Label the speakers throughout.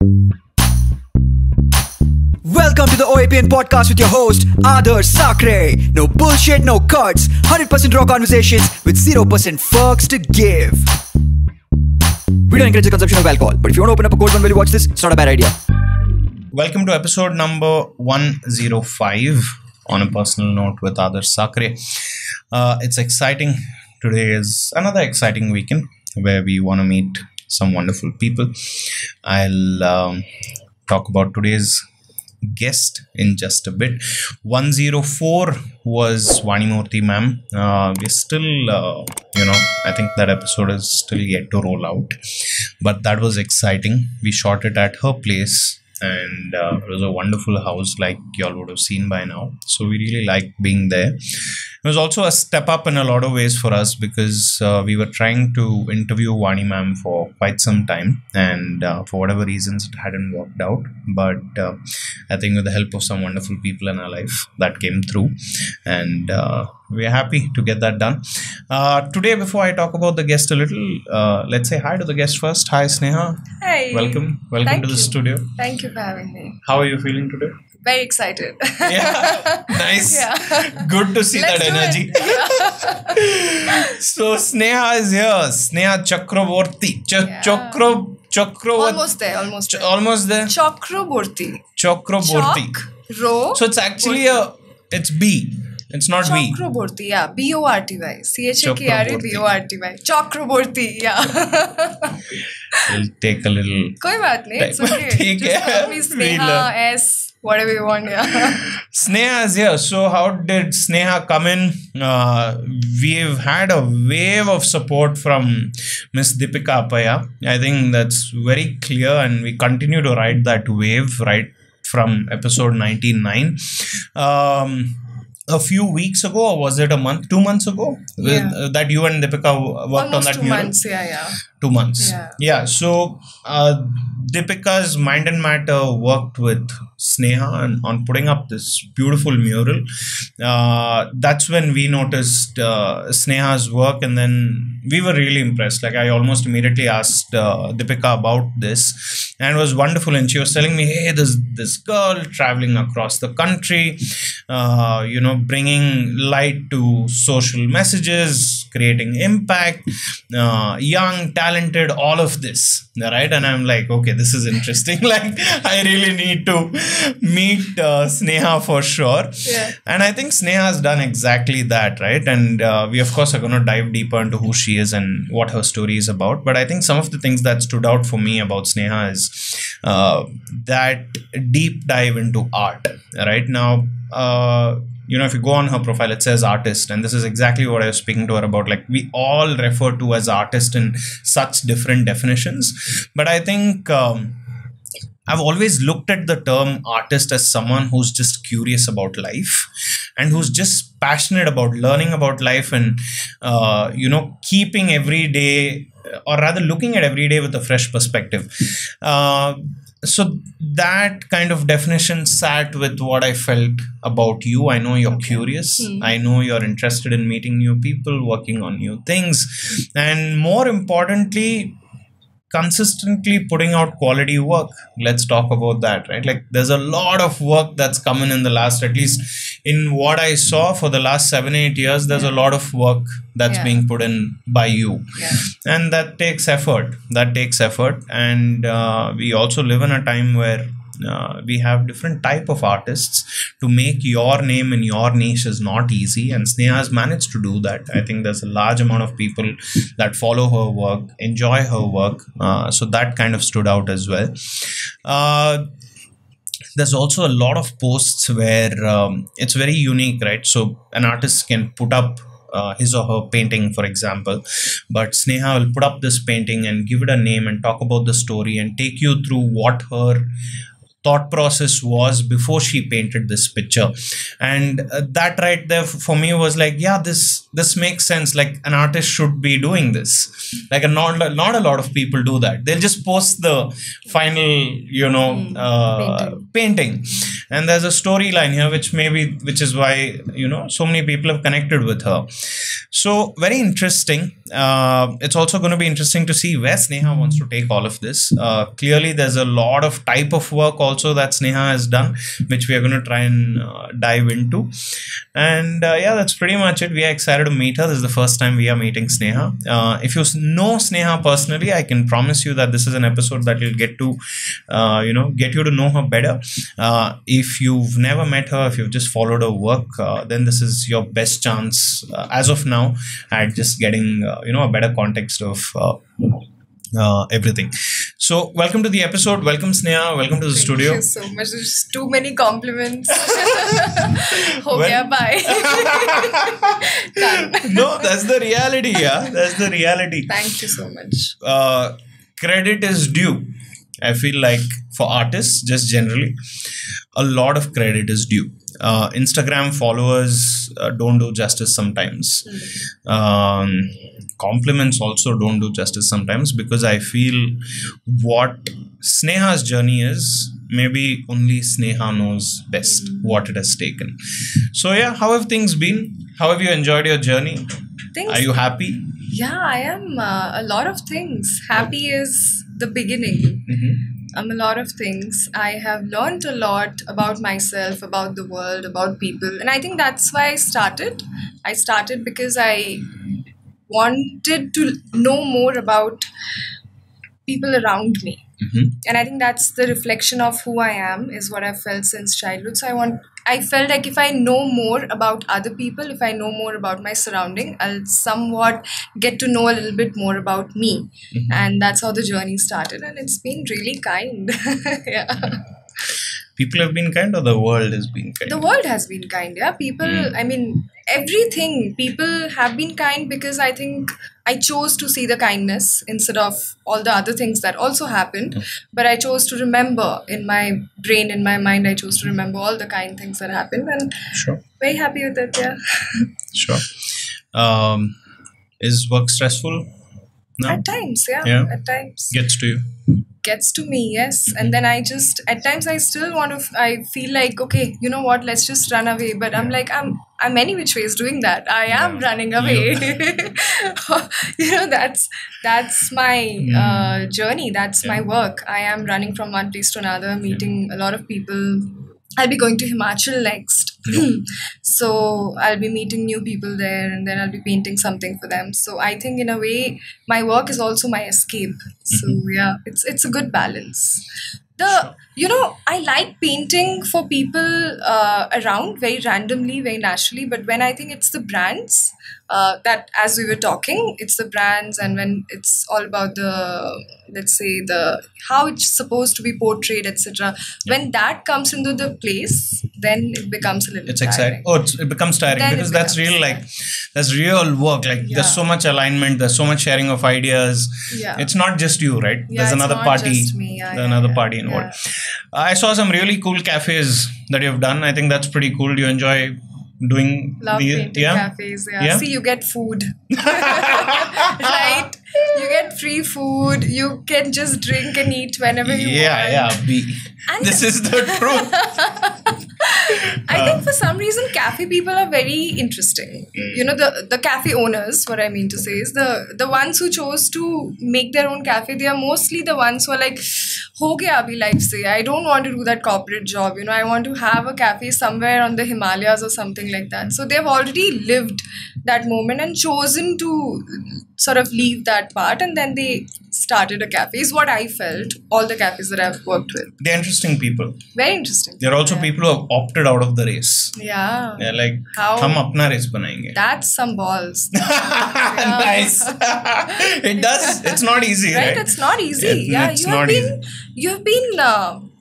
Speaker 1: Welcome to the OAPN Podcast with your host, Adarsh Sakare. No bullshit, no cuts, 100% raw conversations with 0% fucks to give. We don't encourage the consumption of alcohol, but if you want to open up a cold one while you watch this, it's not a bad idea.
Speaker 2: Welcome to episode number 105 on a personal note with Adarsh Sakare. It's exciting. Today is another exciting weekend where we want to meet some wonderful people. I'll talk about today's guest in just a bit. 104 was Vanimurthy ma'am. We're still, I think that episode is still yet to roll out, but that was exciting. We shot it at her place, and it was a wonderful house, like y'all would have seen by now. So we really liked being there. It was also a step up in a lot of ways for us because we were trying to interview Vani ma'am for quite some time, and for whatever reasons it hadn't worked out. But I think with the help of some wonderful people in our life, that came through, and we're happy to get that done. Today, before I talk about the guest a little, let's say hi to the guest first. Hi, Sneha.
Speaker 3: Hi.
Speaker 2: Welcome
Speaker 3: Thank
Speaker 2: to the
Speaker 3: you.
Speaker 2: studio.
Speaker 3: Thank you for having me.
Speaker 2: How are you feeling today?
Speaker 3: Very excited.
Speaker 2: Yeah, nice.
Speaker 3: Yeah.
Speaker 2: Good to see
Speaker 3: Let's
Speaker 2: that
Speaker 3: do
Speaker 2: energy.
Speaker 3: it.
Speaker 2: So Sneha is here. Sneha Chakraborty.
Speaker 3: Almost there.
Speaker 2: Almost there.
Speaker 3: Chakraborty.
Speaker 2: Chakraborty.
Speaker 3: Ro.
Speaker 2: So it's actually it's B. It's not V.
Speaker 3: Chakraborty. Yeah. Borty. Chakraborty. Chakraborty. Yeah.
Speaker 2: It'll take a little.
Speaker 3: कोई बात नहीं. It's okay.
Speaker 2: ठीक
Speaker 3: Just
Speaker 2: है.
Speaker 3: call me Sneha, S, whatever you want. Yeah.
Speaker 2: Sneha is here. So how did Sneha come in? We've had a wave of support from Miss Deepika Apaya. I think that's very clear, and we continue to ride that wave right from episode 99. A few weeks ago, or was it 2 months ago?
Speaker 3: Yeah.
Speaker 2: That you and Deepika worked on
Speaker 3: Almost
Speaker 2: that
Speaker 3: 2
Speaker 2: mural?
Speaker 3: months. Yeah.
Speaker 2: 2 months.
Speaker 3: Yeah.
Speaker 2: So Deepika's Mind and Matter worked with Sneha on putting up this beautiful mural. That's when we noticed Sneha's work, and then we were really impressed. Like, I almost immediately asked Deepika about this, and it was wonderful. And she was telling me, hey, there's this girl traveling across the country, bringing light to social messages, creating impact, young, talented, all of this, right? And I'm like, okay, this is interesting. Like, I really need to meet Sneha for sure.
Speaker 3: Yeah.
Speaker 2: And I think Sneha has done exactly that, right? And we, of course, are going to dive deeper into who she is and what her story is about. But I think some of the things that stood out for me about Sneha is that deep dive into art, right? Now, if you go on her profile, it says artist, and this is exactly what I was speaking to her about. Like, we all refer to as artist in such different definitions, but I think I've always looked at the term artist as someone who's just curious about life and who's just passionate about learning about life and keeping every day, or rather looking at every day with a fresh perspective. So that kind of definition sat with what I felt about you. I know you're curious. I know you're interested in meeting new people, working on new things, and more importantly, consistently putting out quality work. Let's talk about that, right? Like, there's a lot of work that's come in the last, at least in what I saw for the last 7-8 years, there's a lot of work that's being put in by you.
Speaker 3: Yeah.
Speaker 2: And that takes effort. And we also live in a time where we have different type of artists. To make your name in your niche is not easy, and Sneha has managed to do that. I think there's a large amount of people that follow her work, enjoy her work, so that kind of stood out as well. There's also a lot of posts where it's very unique, right? So an artist can put up his or her painting, for example, but Sneha will put up this painting and give it a name and talk about the story and take you through what her thought process was before she painted this picture. And that right there for me was like, yeah, this makes sense. Like, an artist should be doing this. Like, not a lot of people do that. They'll just post the final, painting. And there's a storyline here, which is why, so many people have connected with her. So very interesting. it's also going to be interesting to see where Sneha wants to take all of this. Clearly, there's a lot of type of work also that Sneha has done, which we are going to try and dive into. And yeah, that's pretty much it. We are excited to meet her. This is the first time we are meeting Sneha. If you know Sneha personally, I can promise you that this is an episode that will get to, get you to know her better. If you've never met her, if you've just followed her work, then this is your best chance as of now at just getting a better context of everything. So welcome to the episode. Welcome Sneha. Welcome to the studio.
Speaker 3: Thank you so much. There's too many compliments. Bye. Done.
Speaker 2: No, that's the reality. Yeah, that's the reality.
Speaker 3: Thank you so much.
Speaker 2: Credit is due. I feel like for artists, just generally, a lot of credit is due. Instagram followers don't do justice sometimes. Compliments also don't do justice sometimes, because I feel what Sneha's journey is, maybe only Sneha knows best what it has taken. So yeah, how have things been? How have you enjoyed your journey? Are you happy?
Speaker 3: Yeah, I am. A lot of things. Happy is the beginning. A lot of things. I have learned a lot about myself, about the world, about people. And I think that's why I started. I started because I wanted to know more about people around me. And I think that's the reflection of who I am, is what I've felt since childhood. So I felt like if I know more about other people, if I know more about my surrounding, I'll somewhat get to know a little bit more about me. And that's how the journey started. And it's been really kind. Yeah.
Speaker 2: People have been kind, or the world has been kind?
Speaker 3: The world has been kind, yeah. People, I mean, everything. People have been kind because I think I chose to see the kindness instead of all the other things that also happened. But I chose to remember in my brain, in my mind, I chose to remember all the kind things that happened. And very happy with it, yeah.
Speaker 2: Sure. Is work stressful? No?
Speaker 3: At times, yeah. At times.
Speaker 2: Gets to you?
Speaker 3: Gets to me, yes. And then at times I still I feel like, okay, you know what, let's just run away. But I'm like, I'm any which ways doing that. I am running away. That's my journey. That's my work. I am running from one place to another, meeting a lot of people. I'll be going to Himachal next. So I'll be meeting new people there, and then I'll be painting something for them. So I think in a way, my work is also my escape. So yeah, it's a good balance. I like painting for people around very randomly, very naturally. But when I think it's the brands that, as we were talking, it's the brands, and when it's all about how it's supposed to be portrayed, etc. When that comes into the place, then it becomes a little.
Speaker 2: It's
Speaker 3: tiring.
Speaker 2: exciting. It becomes tiring then because that's real. That's real work. There's so much alignment. There's so much sharing of ideas. Yeah. It's not just you, right?
Speaker 3: Yeah,
Speaker 2: there's another party.
Speaker 3: Just me.
Speaker 2: There's another party involved. I saw some really cool cafes that you've done. I think that's pretty cool. Do you enjoy doing
Speaker 3: painting cafes? Yeah. See, you get food. Right? You get free food. You can just drink and eat whenever you want. This is the truth. I think for some reason cafe people are very interesting. The cafe owners, what I mean to say is the ones who chose to make their own cafe, they are mostly the ones who are like, ho gaya abhi life se, I don't want to do that corporate job. I want to have a cafe somewhere on the Himalayas or something like that. So they've already lived that moment and chosen to sort of leave that part, and then they started a cafe, is what I felt. All the cafes that I've worked with.
Speaker 2: They're interesting people.
Speaker 3: Very interesting.
Speaker 2: They're also people who have opted out of the race.
Speaker 3: Yeah.
Speaker 2: They're like, hum apna race banayenge.
Speaker 3: That's some balls.
Speaker 2: Nice. It does. It's not easy, right?
Speaker 3: It's not easy. You have been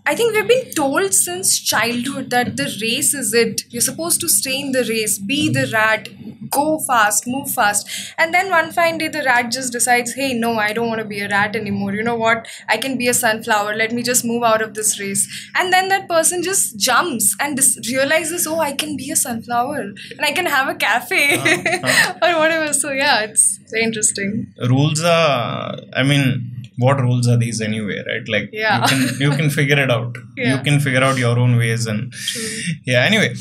Speaker 3: I think we've been told since childhood that the race is it. You're supposed to stay in the race, be the rat, go fast, move fast. And then one fine day the rat just decides, hey, no, I don't want to be a rat anymore. You know what? I can be a sunflower. Let me just move out of this race. And then that person just jumps and realizes, oh, I can be a sunflower and I can have a cafe or whatever. So yeah, it's very interesting.
Speaker 2: Rules are, what rules are these anyway, right? You can figure it out. You can figure out your own ways. And anyway,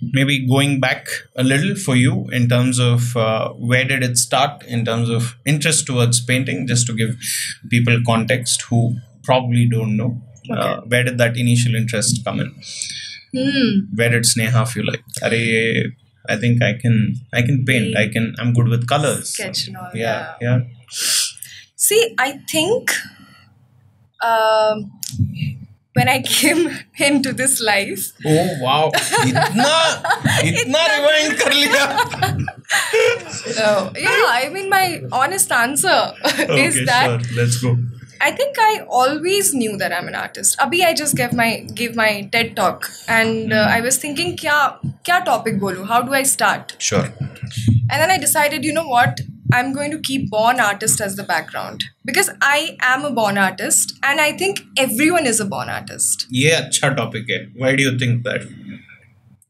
Speaker 2: maybe going back a little for you in terms of where did it start in terms of interest towards painting, just to give people context who probably don't know. Where did that initial interest come in? Where did Sneha feel like, I think I can paint. I'm good with colors.
Speaker 3: Sketch and all.
Speaker 2: Yeah.
Speaker 3: See, I think when I came into this life.
Speaker 2: Oh wow! इतना rewind कर लिया.
Speaker 3: I mean, my honest answer is that.
Speaker 2: Sure. Let's go.
Speaker 3: I think I always knew that I'm an artist. Abhi I just gave my TED talk and I was thinking, kya topic bolu? How do I start?
Speaker 2: Sure.
Speaker 3: And then I decided, you know what? I'm going to keep born artist as the background because I am a born artist and I think everyone is a born artist.
Speaker 2: Yeah, अच्छा topic है. Why do you think that?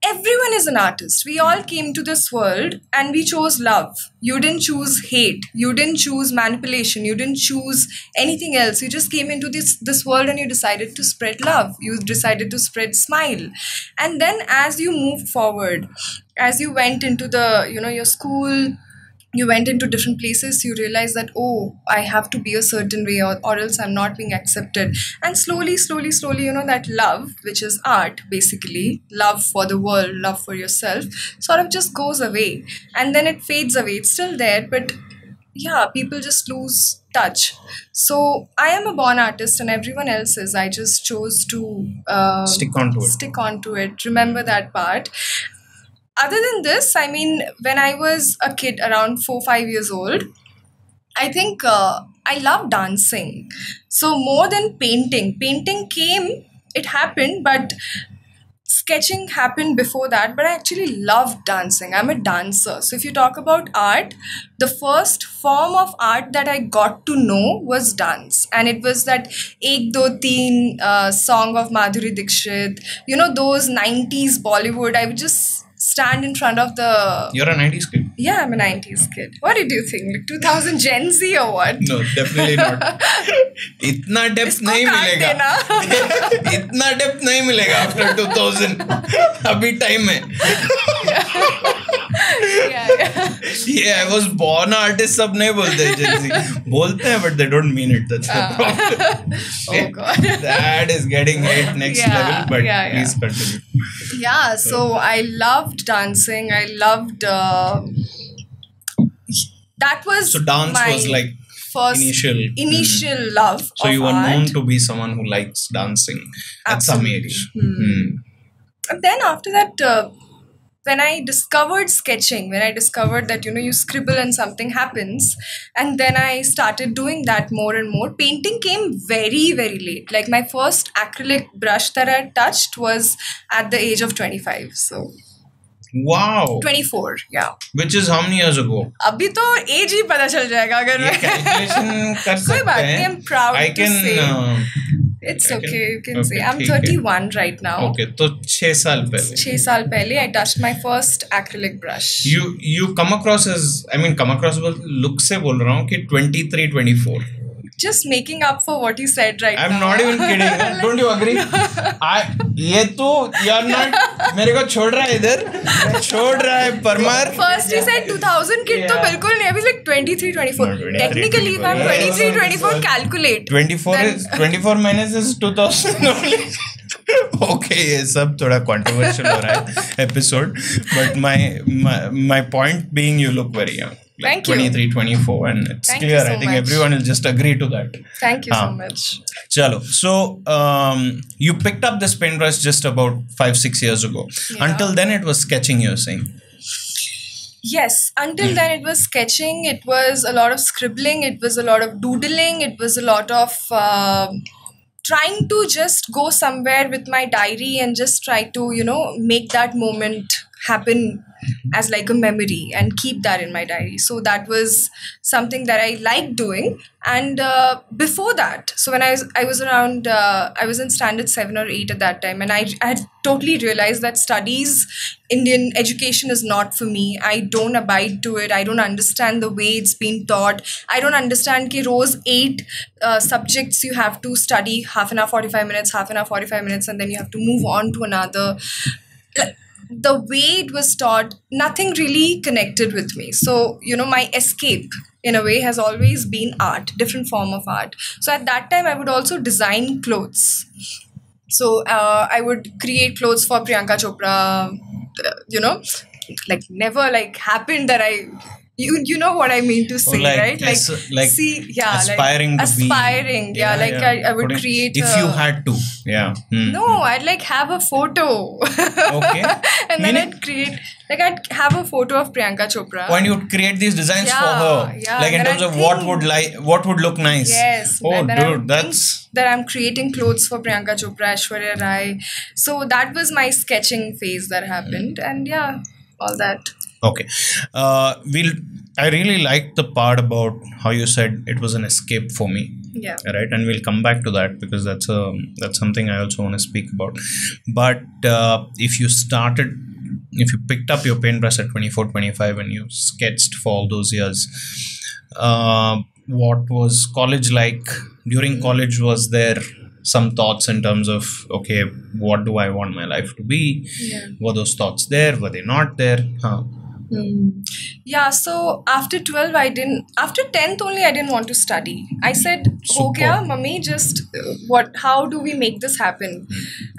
Speaker 3: Everyone is an artist. We all came to this world and we chose love. You didn't choose hate. You didn't choose manipulation. You didn't choose anything else. You just came into this world and you decided to spread love. You decided to spread smile. And then as you moved forward, as you went into your school, you went into different places, you realize that, I have to be a certain way or else I'm not being accepted. And slowly, that love, which is art, basically, love for the world, love for yourself, sort of just goes away. And then it fades away. It's still there, but people just lose touch. So I am a born artist and everyone else is. I just chose to
Speaker 2: stick onto it.
Speaker 3: Remember that part. Other than this, I mean, when I was a kid around 4-5 years old, I think I loved dancing. So more than painting it happened, but sketching happened before that. But I actually loved dancing. I'm a dancer. So if you talk about art, the first form of art that I got to know was dance. And it was that Ek Do Teen song of Madhuri Dixit. You know, those 90s Bollywood. I would just stand in front of the...
Speaker 2: You're a 90s kid?
Speaker 3: Yeah, I'm a 90s kid. What did you think? Like 2000 Gen Z or what?
Speaker 2: No, definitely not. इतना depth नहीं मिलेगा. इतना depth नहीं मिलेगा after 2000. अभी time है. Yeah, I was born artist. सब नहीं बोलते Gen Z. बोलते हैं, but they don't mean it. That's the problem.
Speaker 3: Oh God.
Speaker 2: That is getting hate next level. But please continue.
Speaker 3: Yeah, so I loved dancing. I loved... that was
Speaker 2: so dance was like
Speaker 3: first initial love.
Speaker 2: So you were
Speaker 3: art.
Speaker 2: known to be someone who likes dancing at some age.
Speaker 3: And then after that, when I discovered sketching, when I discovered that, you scribble and something happens, and then I started doing that more and more. Painting came very, very late. Like my first acrylic brush that I touched was at the age of 25. So...
Speaker 2: Wow.
Speaker 3: 24, yeah.
Speaker 2: Which is how many years ago?
Speaker 3: अभी तो age ही पता चल जाएगा अगर मैं
Speaker 2: calculation कर सकते हैं.
Speaker 3: कोई बात नहीं, I'm proud to say. It's okay, you can say. I'm 31 right now.
Speaker 2: Okay, तो 6 साल पहले.
Speaker 3: 6 साल पहले I touched my first acrylic brush.
Speaker 2: You come across as, look से बोल रहा हूँ कि 23, 24.
Speaker 3: Just making up for what you said right now.
Speaker 2: I'm not even kidding. Don't you agree? ये तो you're not मेरे को छोड़ रहा है इधर. छोड़ रहा है Parmar.
Speaker 3: First he said 2000 kid तो बिल्कुल नहीं. अभी like 23, 24. Technically if I'm 23, 24 calculate.
Speaker 2: 24 minus is 2000 only. Okay, ये सब थोड़ा controversial हो रहा है episode. But my point being, you look very young. Like
Speaker 3: Thank
Speaker 2: 23,
Speaker 3: you.
Speaker 2: 24 and it's
Speaker 3: Thank
Speaker 2: clear.
Speaker 3: You so
Speaker 2: I think
Speaker 3: much.
Speaker 2: everyone will just agree to that.
Speaker 3: Thank you so much.
Speaker 2: Chalo. So you picked up this paintbrush just about 5-6 years ago.
Speaker 3: Yeah.
Speaker 2: Until then it was sketching, you're saying?
Speaker 3: Yes, until then it was sketching, it was a lot of scribbling, it was a lot of doodling, it was a lot of trying to just go somewhere with my diary and just try to, make that moment happen as like a memory and keep that in my diary. So that was something that I liked doing. And before that, so when I was around, I was in standard 7 or 8 at that time, and I had totally realized that studies, Indian education is not for me. I don't abide to it. I don't understand the way it's been taught. I don't understand कि रोज 8 subjects you have to study half an hour, 45 minutes, half an hour, 45 minutes, and then you have to move on to another. the way it was taught, nothing really connected with me. So, my escape in a way has always been art, different form of art. So at that time, I would also design clothes. So I would create clothes for Priyanka Chopra, like never happened that you know what I mean to say, right?
Speaker 2: Aspiring
Speaker 3: to be. I would create.
Speaker 2: If you had to, yeah.
Speaker 3: No, I'd have a photo.
Speaker 2: Okay.
Speaker 3: And then I'd have a photo of Priyanka Chopra.
Speaker 2: When you'd create these designs for her, in terms of what would look nice.
Speaker 3: Yes.
Speaker 2: Oh, dude, that's
Speaker 3: that I'm creating clothes for Priyanka Chopra, Aishwarya Rai. So that was my sketching phase that happened, and all that.
Speaker 2: Okay. I really liked the part about how you said it was an escape for me.
Speaker 3: Yeah.
Speaker 2: Right. And we'll come back to that because that's something I also want to speak about. But if you picked up your paintbrush at 24, 25 and you sketched for all those years, what was college like? During college, was there some thoughts in terms of, okay, what do I want my life to be?
Speaker 3: Yeah.
Speaker 2: Were those thoughts there? Were they not there?
Speaker 3: Yeah, so after 12, after 10th only, I didn't want to study. I said, ho gaya, mummy, just how do we make this happen?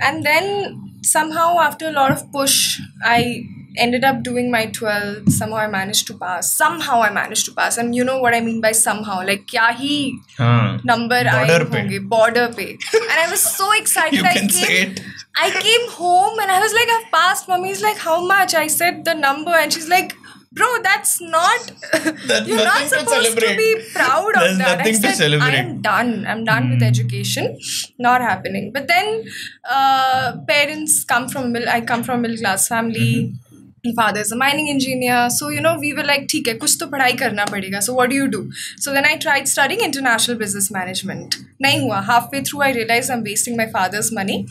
Speaker 3: And then somehow after a lot of push, I ended up doing my 12th. Somehow I managed to pass. And you know what I mean by somehow. Kya hi number aaye honge, border pe. And I was so excited.
Speaker 2: You can say it.
Speaker 3: I came home and I was like, I've passed. Mommy's like, how much? I said the number and she's like, bro, that's not... you're not supposed to be proud of that.
Speaker 2: Nothing to celebrate.
Speaker 3: I'm done with education. Not happening. But then parents I come from a middle class family. My father is a mining engineer. So, we were like, theek hai, kuch to padhai karna padega. So what do you do? So then I tried studying international business management. Nahi hua. Halfway through, I realized I'm wasting my father's money.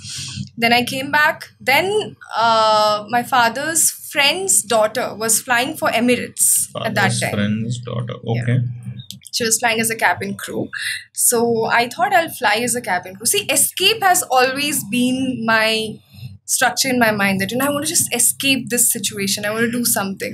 Speaker 3: Then I came back. Then my father's friend's daughter was flying for Emirates at that time.
Speaker 2: Friend's daughter. Okay.
Speaker 3: Yeah. She was flying as a cabin crew. So I thought I'll fly as a cabin crew. See, escape has always been my structure in my mind that I want to just escape this situation. I want to do something.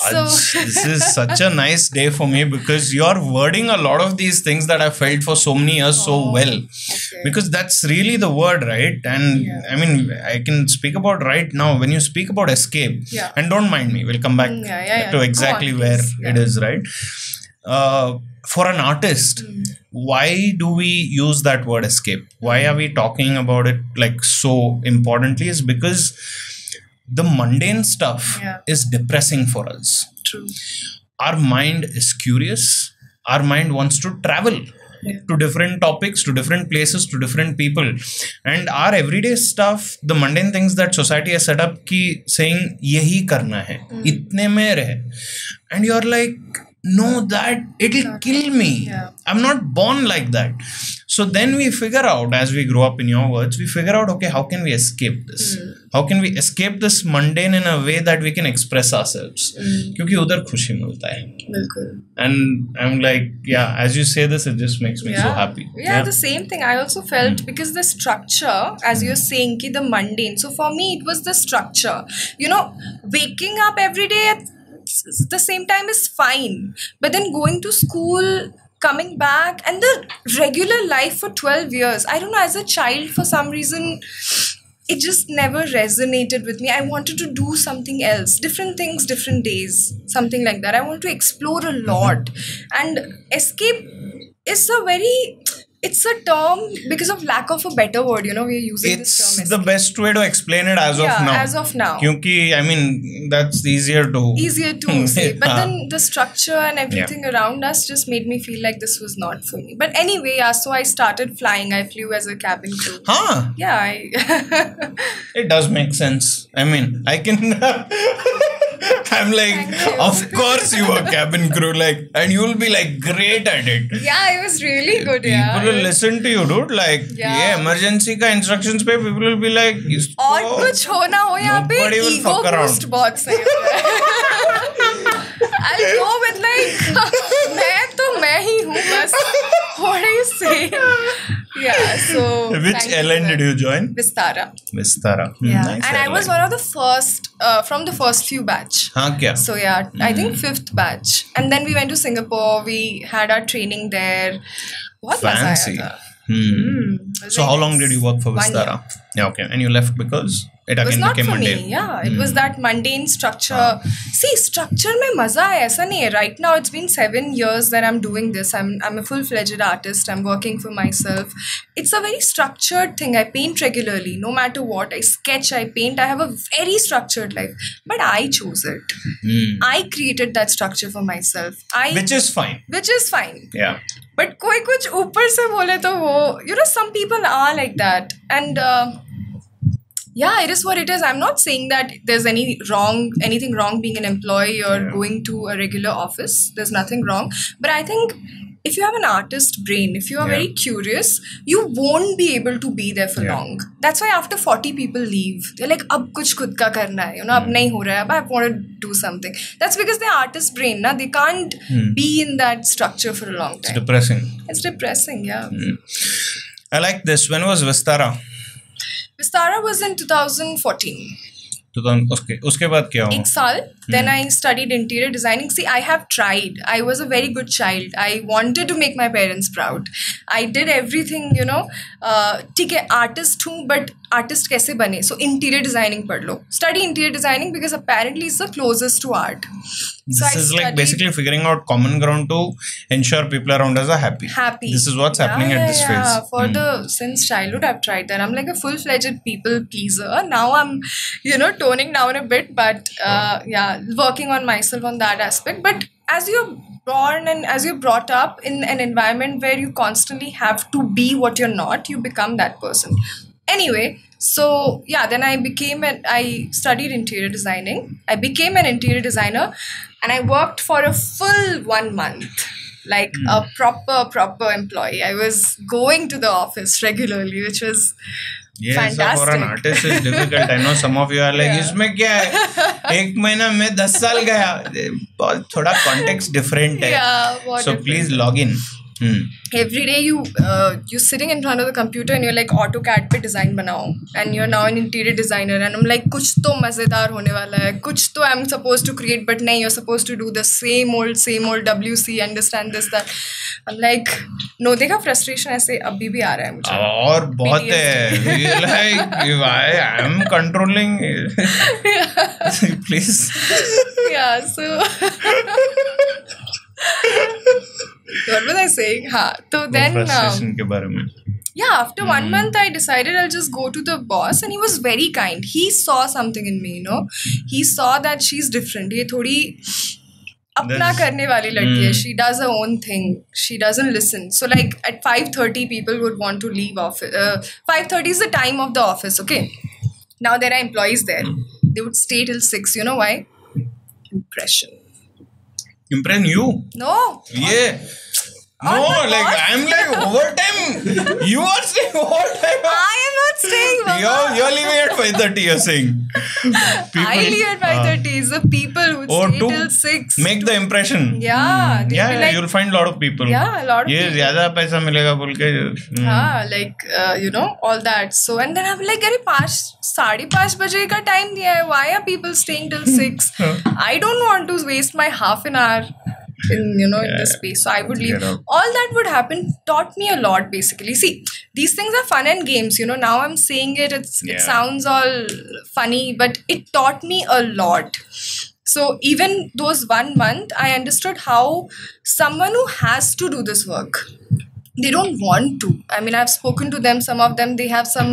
Speaker 3: So
Speaker 2: this is such a nice day for me because you're wording a lot of these things that I felt for so many years so well. Okay. Because that's really the word, right? And I mean, I can speak about right now when you speak about escape.
Speaker 3: Yeah.
Speaker 2: And don't mind me, we'll come back to exactly where it is, right? For an artist, why do we use that word escape? Why are we talking about it so importantly? Is because the mundane stuff is depressing for us.
Speaker 3: True.
Speaker 2: Our mind is curious. Our mind wants to travel to different topics, to different places, to different people. And our everyday stuff, the mundane things that society has set up, saying, yahi karna hai, itne mein rahe. And you're like, no, that it'll kill me.
Speaker 3: Yeah.
Speaker 2: I'm not born like that. So then we figure out, as we grow up, in your words, we figure out, okay, how can we escape this? How can we escape this mundane in a way that we can express ourselves? Because udhar khushi milta hai.
Speaker 3: Bilkul.
Speaker 2: And I'm like, as you say this, it just makes me so happy.
Speaker 3: Yeah, the same thing. I also felt because the structure, as you're saying, the mundane. So for me, it was the structure. Waking up every day at the same time is fine. But then going to school, coming back, and the regular life for 12 years. I don't know, as a child, for some reason, it just never resonated with me. I wanted to do something else. Different things, different days. Something like that. I want to explore a lot. And escape is it's a term because of lack of a better word, we're using this term.
Speaker 2: It's the best way to explain it as of now.
Speaker 3: As of now.
Speaker 2: Kyunki, I mean, that's easier to
Speaker 3: say. But then the structure and everything around us just made me feel like this was not for me. But anyway, so I started flying. I flew as a cabin crew.
Speaker 2: Huh?
Speaker 3: Yeah.
Speaker 2: It does make sense. I mean, I can... I'm like, of course you were cabin crew, and you'll be great at it.
Speaker 3: Yeah, it was really good.
Speaker 2: People will listen to you, dude. Emergency ka instructions pe people will be like,
Speaker 3: और कुछ हो ना हो यहाँ पे ego boost बहुत सही होता है. I'll go with मैं तो मैं ही हूँ बस. What do you say? Yeah, so
Speaker 2: which airline did you join?
Speaker 3: Vistara.
Speaker 2: Yeah,
Speaker 3: nice and airline. I was one of the first from the first few batch. So yeah, I think 5th batch, and then we went to Singapore. We had our training there. What
Speaker 2: fancy. So how long did you work for Vistara? Yeah, okay, and you left because it again became mundane.
Speaker 3: Yeah, it was that mundane structure. See, structure mein maza hai, aisa nahi hai. Right now, it's been 7 years that I'm doing this. I'm a full-fledged artist. I'm working for myself. It's a very structured thing. I paint regularly, no matter what. I sketch, I paint. I have a very structured life. But I chose it. I created that structure for myself.
Speaker 2: Which is fine.
Speaker 3: Yeah. But koi kuch upar se bole to wo, some people are like that. And yeah, it is what it is. I'm not saying that there's anything wrong being an employee or going to a regular office. There's nothing wrong. But I think if you have an artist brain, if you are very curious, you won't be able to be there for long. That's why after 40 people leave, they're like, ab kuch khud ka karna hai, ab nahi ho raha hai, ab I want to do something. That's because they're artist brain, na? They can't be in that structure for a long time.
Speaker 2: It's depressing,
Speaker 3: yeah.
Speaker 2: I like this. When was Vistara?
Speaker 3: Vistara was in 2014.
Speaker 2: उसके बाद क्या हुआ?
Speaker 3: 1 साल. Then I studied interior designing. See, I have tried. I was a very good child. I wanted to make my parents proud. I did everything, ठीक है, artist हूँ, but artist कैसे बने? So interior designing पढ़ लो. Study interior designing because apparently it's the closest to art.
Speaker 2: This is like basically figuring out common ground to ensure people around us are happy. This is what's happening at this phase.
Speaker 3: Since childhood I've tried that. I'm like a full-fledged people pleaser. Now I'm, toning down a bit, but working on myself on that aspect. But as you're born and as you're brought up in an environment where you constantly have to be what you're not, you become that person. Anyway, so then I studied interior designing. I became an interior designer and I worked for a full 1 month. Like a proper employee. I was going to the office regularly, which was fantastic.
Speaker 2: So for an artist it's difficult. I know some of you are like, इसमें क्या है? 1 महीना में 10 साल गया. थोड़ा context different है. So please log in.
Speaker 3: Every day you're sitting in front of the computer and you're like AutoCAD पे design बनाओ, and you're now an interior designer and I'm like कुछ तो मजेदार होने वाला है, कुछ तो I'm supposed to create, but नहीं, you're supposed to do the same old WC, understand this that. I'm like, no, देखा frustration ऐसे अभी भी आ रहा है मुझे.
Speaker 2: और बहुत है. Like I am controlling. Please.
Speaker 3: Yeah, so. What was I saying? So then
Speaker 2: frustration के बारे में.
Speaker 3: After 1 month I decided I'll just go to the boss, and he was very kind. He saw something in me, He saw that she's different. ये थोड़ी अपना करने वाली लड़की है. She does her own thing. She doesn't listen. So like at 5:30 people would want to leave office. 5:30 is the time of the office, okay? Now there are employees there. They would stay till 6. You know why? Impression
Speaker 2: you?
Speaker 3: No.
Speaker 2: Yeah. No, like I'm like overtime. You are staying overtime.
Speaker 3: I am not staying.
Speaker 2: You're leaving at 5:30. You're saying.
Speaker 3: I leave at 5:30. It's the people who stay till 6.
Speaker 2: Make the impression.
Speaker 3: Yeah.
Speaker 2: Like, you'll find a lot of people.
Speaker 3: Yeah, a lot of people.
Speaker 2: ज़्यादा पैसा मिलेगा बोल के.
Speaker 3: Like all that. So and then I'm like, अरे 5:30 बजे का time दिया है. Why are people staying till 6? I don't want to waste my half an hour in in this space, so I would leave. All that would happen taught me a lot, basically. See, these things are fun and games, now I'm saying it sounds all funny, but it taught me a lot. So even those 1 month I understood how someone who has to do this work, they don't want to. I mean, I've spoken to them, some of them, they have some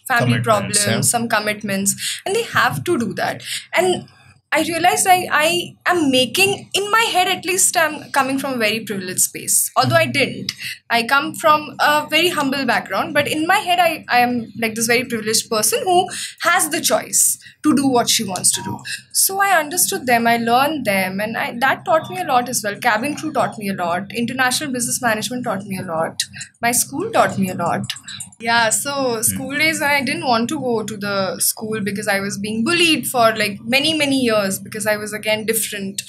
Speaker 3: family problems, some commitments, and they have to do that. And I realized I am making, in my head at least, I'm coming from a very privileged space. Although I didn't. I come from a very humble background, but in my head I am like this very privileged person who has the choice to do what she wants to do. So I understood them, I learned them, and that taught me a lot as well. Cabin crew taught me a lot. International business management taught me a lot. My school taught me a lot. Yeah, so school days, I didn't want to go to the school because I was being bullied for like many years because I was again different.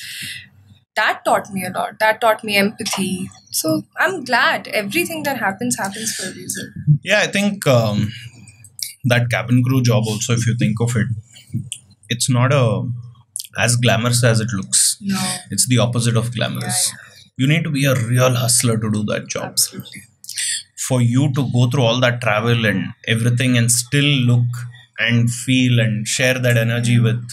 Speaker 3: that taught me a lot. That taught me empathy. So I'm glad everything that happens for a reason.
Speaker 2: Yeah, I think that cabin crew job also, if you think of it, it's not as glamorous as it looks.
Speaker 3: No.
Speaker 2: It's the opposite of glamorous. Yeah. You need to be a real hustler to do that job.
Speaker 3: Absolutely.
Speaker 2: For you to go through all that travel and everything and still look and feel and share that energy with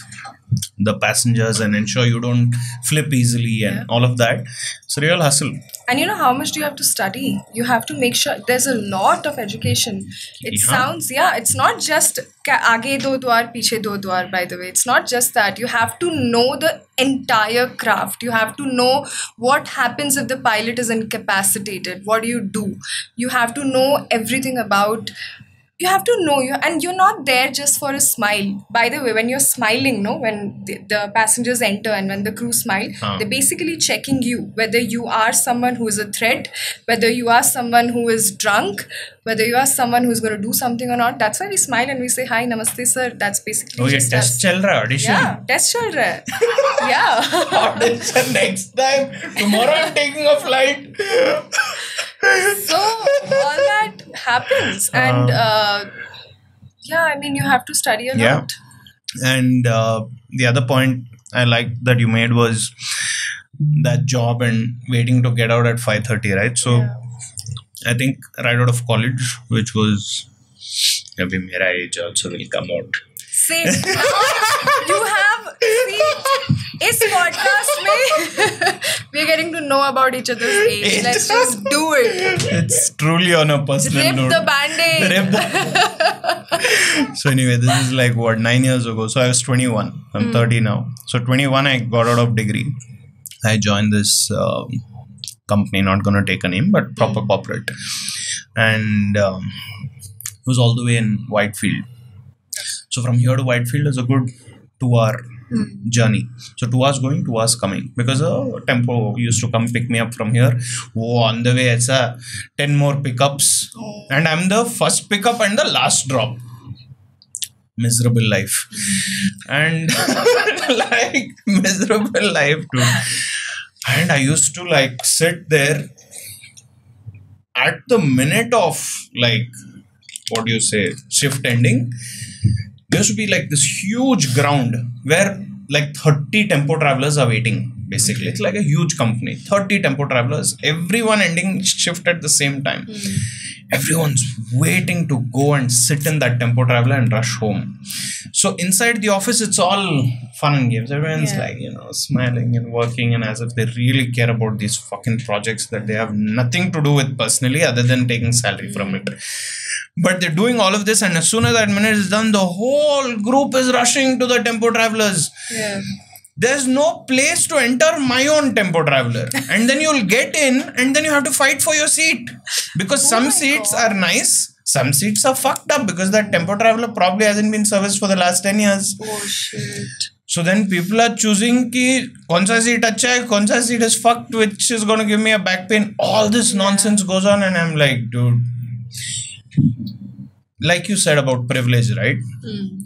Speaker 2: the passengers and ensure you don't flip easily and all of that, it's a real hustle.
Speaker 3: And you know how much do you have to study? You have to make sure there's a lot of education. It sounds, it's not just aage do dwar, piche do dwar, by the way. It's not just that. You have to know the entire craft. You have to know what happens if the pilot is incapacitated. What do you do? You have to know everything about. You have to know and you're not there just for a smile. By the way, when you're smiling, when the passengers enter and when the crew smile, they're basically checking you, whether you are someone who is a threat, whether you are someone who is drunk, whether you are someone who's going to do something or not. That's why we smile and we say, hi, namaste, sir. That's basically just
Speaker 2: test chal raha, audition.
Speaker 3: Yeah, test chal raha. Yeah.
Speaker 2: Audition next time. Tomorrow I'm taking a flight.
Speaker 3: So all that happens and you have to study a lot.
Speaker 2: And the other point I like that you made was that job and waiting to get out at 5:30, right? So I think right out of college, which was maybe mera age also will come out.
Speaker 3: Same. You have इस podcast में we're getting to know about each other's age. Let's just do it.
Speaker 2: It's truly on a personal note.
Speaker 3: Rip the band-aid.
Speaker 2: So anyway, this is like 9 years ago. So I was 21. I'm 30 now. So 21, I got out of degree. I joined this company, not going to take a name, but proper corporate. And it was all the way in Whitefield. So from here to Whitefield is a good 2-hour journey. So 2 hours going, 2 hours coming. Because a tempo used to come pick me up from here. Oh, on the way, it's 10 more pickups. And I'm the first pickup and the last drop. Miserable life. And like miserable life too. And I used to sit there at the minute of shift ending. There used to be this huge ground where 30 tempo travelers are waiting. Basically, it's like a huge company. 30 tempo travelers, everyone ending shift at the same time. Everyone's waiting to go and sit in that tempo traveler and rush home. So inside the office, it's all fun and games. Everyone's smiling and working and as if they really care about these fucking projects that they have nothing to do with personally other than taking salary from it. But they're doing all of this, and as soon as that minute is done, the whole group is rushing to the tempo travelers.
Speaker 3: Yeah.
Speaker 2: There's no place to enter my own tempo traveler. And then you'll get in and then you have to fight for your seat. Because some seats are nice, some seats are fucked up because that tempo traveler probably hasn't been serviced for the last 10 years.
Speaker 3: Oh shit.
Speaker 2: So then people are choosing ki kaun seat acha hai, kaun seat is fucked, which is going to give me a back pain. All this nonsense goes on and I'm like, dude. Like you said about privilege, right?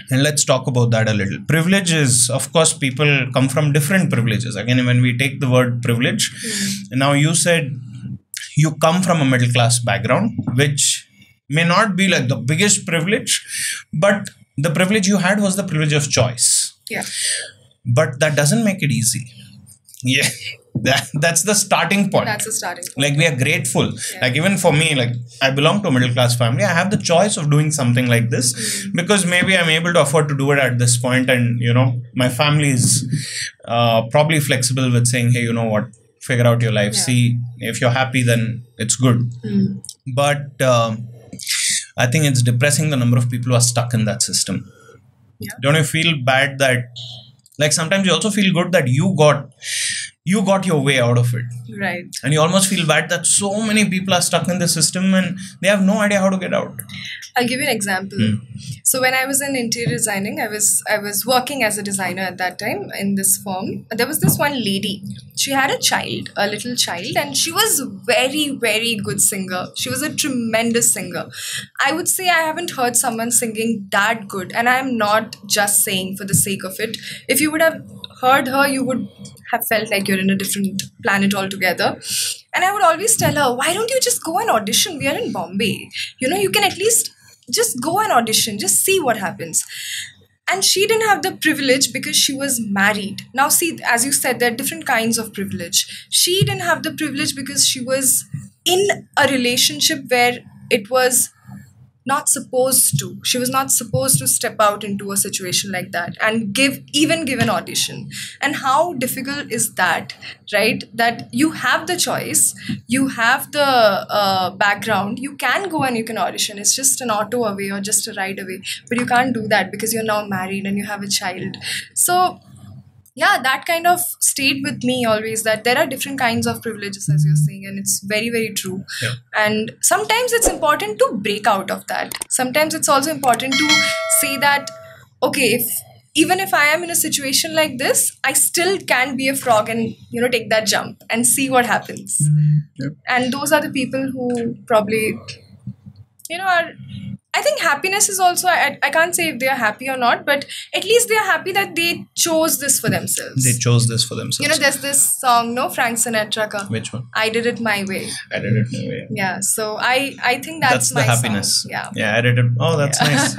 Speaker 2: And let's talk about that a little. Privilege is, of course, people come from different privileges. Again, when we take the word privilege, now you said you come from a middle class background, which may not be the biggest privilege, but the privilege you had was the privilege of choice.
Speaker 3: Yeah.
Speaker 2: But that doesn't make it easy. Yeah. That's the starting point.
Speaker 3: That's the starting point.
Speaker 2: We are grateful. Yeah. Even for me, I belong to a middle class family. I have the choice of doing something like this because maybe I'm able to afford to do it at this point. And, my family is probably flexible with saying, hey, you know what, figure out your life. Yeah. See, if you're happy, then it's good. But I think it's depressing the number of people who are stuck in that system. Yeah. Don't you feel bad that, sometimes you also feel good that you got your way out of it.
Speaker 3: Right.
Speaker 2: And you almost feel bad that so many people are stuck in the system and they have no idea how to get out.
Speaker 3: I'll give you an example. So when I was in interior designing, I was working as a designer at that time in this firm. There was this one lady. She had a little child, and she was very, very good singer. She was a tremendous singer. I would say I haven't heard someone singing that good. And I'm not just saying for the sake of it. If you would have heard her, you would have felt like you're in a different planet altogether. And I would always tell her, why don't you just go and audition? We are in Bombay. You can at least just go and audition, just see what happens. And she didn't have the privilege because she was married. Now, see, as you said, there are different kinds of privilege. She didn't have the privilege because she was in a relationship where it was not supposed to. She was not supposed to step out into a situation like that and give an audition. And how difficult is that, right? That you have the choice, you have the background, you can go and you can audition. It's just an auto away or just a ride away. But you can't do that because you're now married and you have a child. So yeah, that kind of stayed with me always, that there are different kinds of privileges, as you're saying, and it's very, very true.
Speaker 2: Yeah.
Speaker 3: And sometimes it's important to break out of that. Sometimes it's also important to say that, okay, even if I am in a situation like this, I still can be a frog and, take that jump and see what happens.
Speaker 2: Yep.
Speaker 3: And those are the people who probably, are... I think happiness is also, I can't say if they are happy or not, but at least they are happy that they chose this for themselves.
Speaker 2: They chose this for themselves.
Speaker 3: There's this song, Frank Sinatra ka.
Speaker 2: Which one?
Speaker 3: I Did It My Way.
Speaker 2: I Did It My Way.
Speaker 3: Yeah, so I think that's
Speaker 2: the
Speaker 3: my
Speaker 2: happiness.
Speaker 3: Song.
Speaker 2: Yeah, I did it. Oh, that's nice.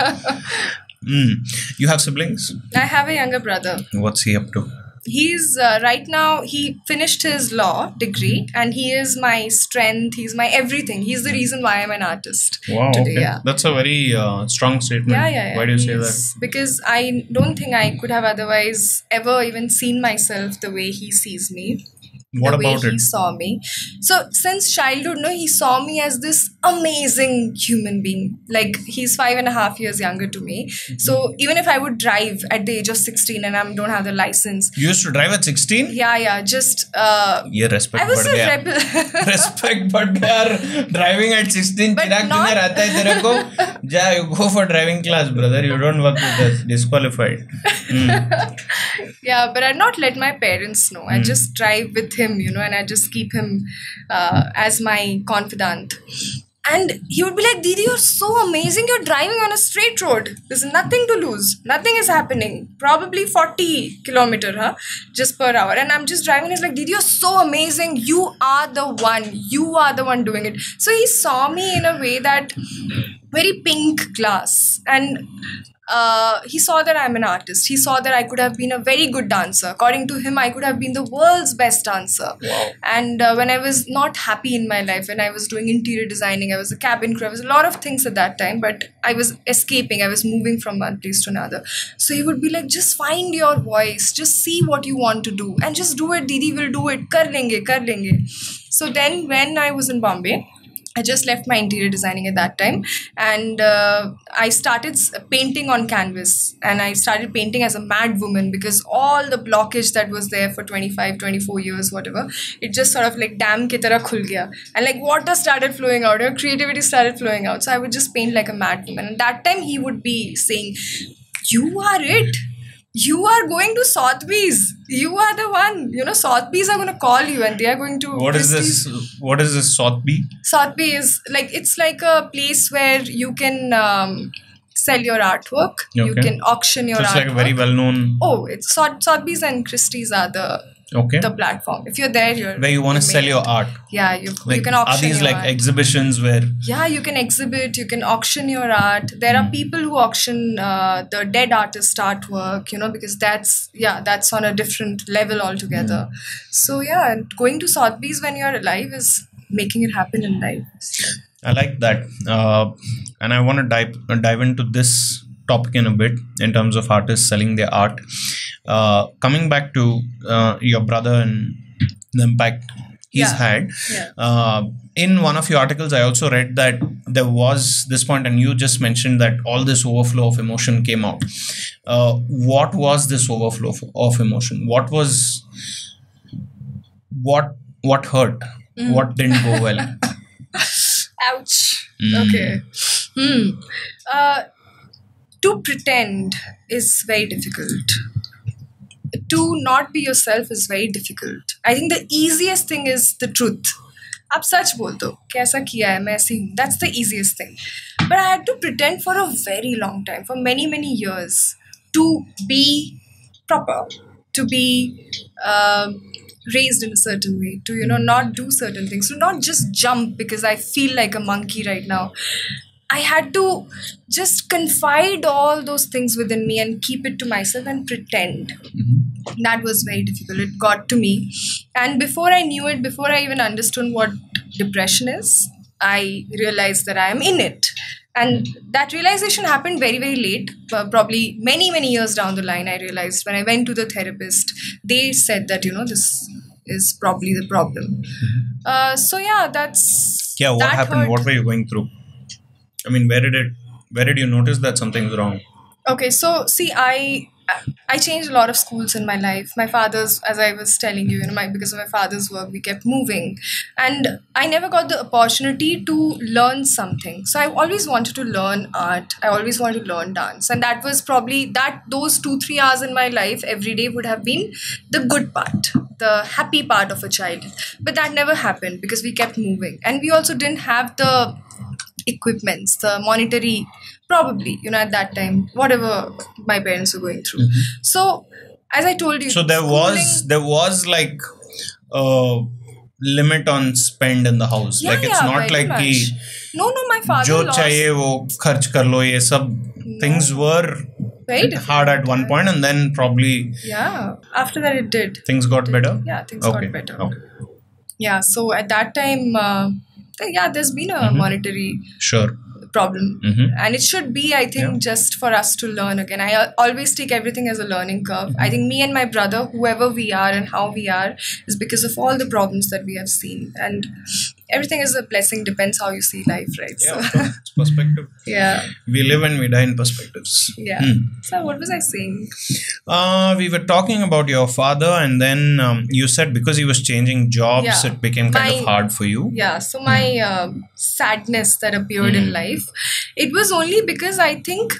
Speaker 2: You have siblings?
Speaker 3: I have a younger brother.
Speaker 2: What's he up to?
Speaker 3: He's right now, he finished his law degree and he is my strength. He's my everything. He's the reason why I'm an artist today.
Speaker 2: Okay.
Speaker 3: Yeah.
Speaker 2: That's a very strong statement.
Speaker 3: Yeah.
Speaker 2: Why do you say that?
Speaker 3: Because I don't think I could have otherwise ever even seen myself the way he sees me.
Speaker 2: What about it?
Speaker 3: He saw me. So since childhood, he saw me as this amazing human being. Like, he's 5.5 years younger to me. Mm-hmm. So even if I would drive at the age of 16 and I don't have the license.
Speaker 2: You used to drive at 16?
Speaker 3: Yeah. Just
Speaker 2: respect.
Speaker 3: I was a rebel.
Speaker 2: Respect, but they are driving at 16.
Speaker 3: But
Speaker 2: You go for driving class, brother. You don't work with us. Disqualified.
Speaker 3: Yeah, but I'd not let my parents know. I just drive with him, and I just keep him as my confidant. And he would be like, Didi, you're so amazing. You're driving on a straight road. There's nothing to lose. Nothing is happening. Probably 40 kilometers just per hour. And I'm just driving. He's like, Didi, you're so amazing. You are the one. You are the one doing it. So he saw me in a way that very pink glass. And he saw that I'm an artist. He saw that I could have been a very good dancer. According to him, I could have been the world's best dancer.
Speaker 2: Wow.
Speaker 3: And when I was not happy in my life, when I was doing interior designing, I was a cabin crew, I was a lot of things at that time, but I was escaping. I was moving from one place to another. So he would be like, just find your voice. Just see what you want to do. And just do it. Didi will do it. Kar lenge. So then when I was in Bombay, I just left my interior designing at that time, and I started painting on canvas, and I started painting as a mad woman because all the blockage that was there for 25, 24 years, whatever, it just sort of like dam ki tarah khul gaya, and like water started flowing out, creativity started flowing out. So I would just paint like a mad woman, and that time he would be saying, "You are it. You are going to Sotheby's. You are the one. Sotheby's are going to call you and they are going to..."
Speaker 2: What is this Sotheby?
Speaker 3: Sotheby is it's like a place where you can sell your artwork. Okay. You can auction your artwork.
Speaker 2: So it's like a very well-known...
Speaker 3: Oh, it's Sotheby's and Christie's are the platform. If you're there,
Speaker 2: where you want to sell your art.
Speaker 3: Yeah, you can auction.
Speaker 2: Are these like
Speaker 3: art.
Speaker 2: Exhibitions where...
Speaker 3: Yeah, you can exhibit, you can auction your art. There are people who auction the dead artist artwork, because that's on a different level altogether. So yeah, going to Sotheby's when you're alive is making it happen in life.
Speaker 2: I like that. And I want to dive into this topic in a bit in terms of artists selling their art. Coming back to your brother and the impact he's had. Yeah. In one of your articles, I also read that there was this point, and you just mentioned that all this overflow of emotion came out. What was this overflow of emotion? What hurt? What didn't go well?
Speaker 3: Ouch. Okay. To pretend is very difficult. To not be yourself is very difficult. I think the easiest thing is the truth. आप सच बोल दो कैसा किया है मैं ऐसी हूँ. That's the easiest thing. But I had to pretend for a very long time, for many years, to be proper, to be raised in a certain way, to not do certain things, to not just jump because I feel like a monkey right now. I had to just confide all those things within me and keep it to myself and pretend. That was very difficult. It got to me. And before I knew it, before I even understood what depression is, I realized that I am in it. And that realization happened very, very late, probably many, many years down the line. I realized when I went to the therapist, they said that, this is probably the problem. So yeah, that's...
Speaker 2: Yeah, what
Speaker 3: that
Speaker 2: happened?
Speaker 3: hurt.
Speaker 2: What were you going through? I mean, where did you notice that something's wrong?
Speaker 3: Okay, so see, I changed a lot of schools in my life. My father's, as I was telling you, because of my father's work, we kept moving. And I never got the opportunity to learn something. So I always wanted to learn art. I always wanted to learn dance. And that was probably those 2-3 hours in my life every day would have been the good part, the happy part of a child. But that never happened because we kept moving. And we also didn't have the equipments, the monetary, probably, at that time, whatever my parents were going through. So, as I told you,
Speaker 2: so there was like a limit on spend in the house.
Speaker 3: Yeah,
Speaker 2: like it's not like ki,
Speaker 3: no, my father
Speaker 2: jo
Speaker 3: lost.
Speaker 2: chahiye wo kharch kar lo, ye sab things were
Speaker 3: Very
Speaker 2: hard at one point, and then probably
Speaker 3: after that it did.
Speaker 2: Things got better?
Speaker 3: Yeah, things got better.
Speaker 2: Okay.
Speaker 3: Yeah, so at that time, there's been a monetary problem. And it should be, I think, just for us to learn again. I always take everything as a learning curve. I think me and my brother, whoever we are and how we are, is because of all the problems that we have seen. And everything is a blessing, depends how you see life, right?
Speaker 2: Yeah, so, it's perspective.
Speaker 3: Yeah.
Speaker 2: We live and we die in perspectives.
Speaker 3: Yeah. So what was I saying?
Speaker 2: We were talking about your father, and then you said because he was changing jobs, it became kind of hard for you.
Speaker 3: Yeah. So my sadness that appeared in life, it was only because I think,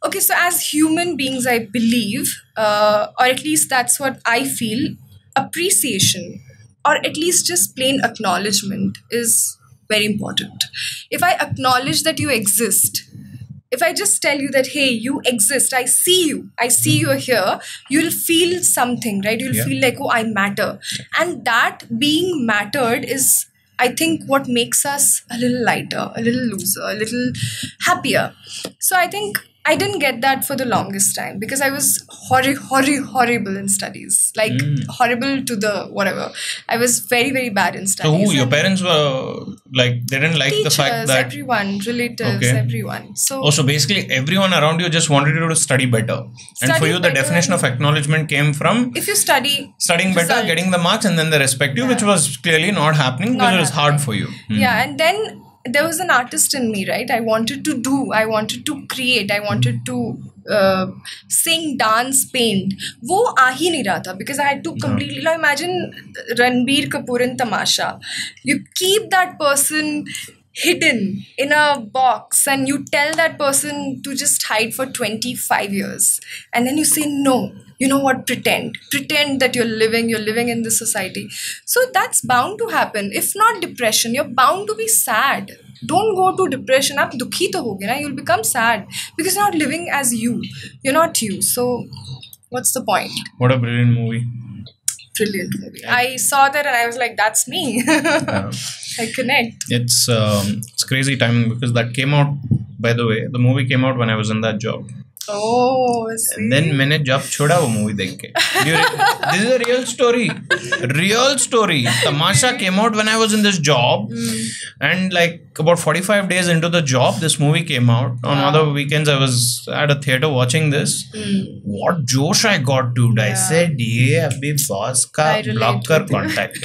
Speaker 3: okay, so as human beings, I believe, or at least that's what I feel, appreciation, or at least just plain acknowledgement is very important. If I acknowledge that you exist, if I just tell you that, hey, you exist, I see you're here, you'll feel something, right? You'll feel like, oh, I matter. And that being mattered is, I think, what makes us a little lighter, a little looser, a little happier. So I think I didn't get that for the longest time because I was horrible in studies. Like horrible to the whatever. I was very, very bad in studies.
Speaker 2: So your parents were like, they didn't like
Speaker 3: teachers,
Speaker 2: the fact that...
Speaker 3: everyone, relatives, everyone.
Speaker 2: So basically everyone around you just wanted you to study better. And for you, the definition of acknowledgement came from...
Speaker 3: If you studying
Speaker 2: better, getting the marks, and then they respect you, which was clearly not happening because it was hard for you.
Speaker 3: Yeah, and then there was an artist in me, right? I wanted to create, I wanted to sing, dance, paint. वो आ ही नहीं रहा था because I had to completely, imagine Ranbir Kapoor in Tamasha. You keep that person hidden in a box and you tell that person to just hide for 25 years. And then you say, no, you know what, pretend that you're living in this society. So that's bound to happen. If not depression, you're bound to be sad. Don't go to depression. Aap dukhi to hoge na, you'll become sad because you're not living as you. You're not you. So what's the point?
Speaker 2: What a brilliant movie.
Speaker 3: Brilliant movie. I saw that and I was like, that's me. I connect.
Speaker 2: It's crazy timing because that came out, by the way, the movie came out when I was in that job.
Speaker 3: Oh, see?
Speaker 2: And then मैंने जब छोड़ा वो movie देख के. This is a real story. Tamasha came out when I was in this job, and like about 45 days into the job, this movie came out. On other weekends, I was at a theater watching this. What josh I got, dude! I said, "ये अभी boss का block कर contact."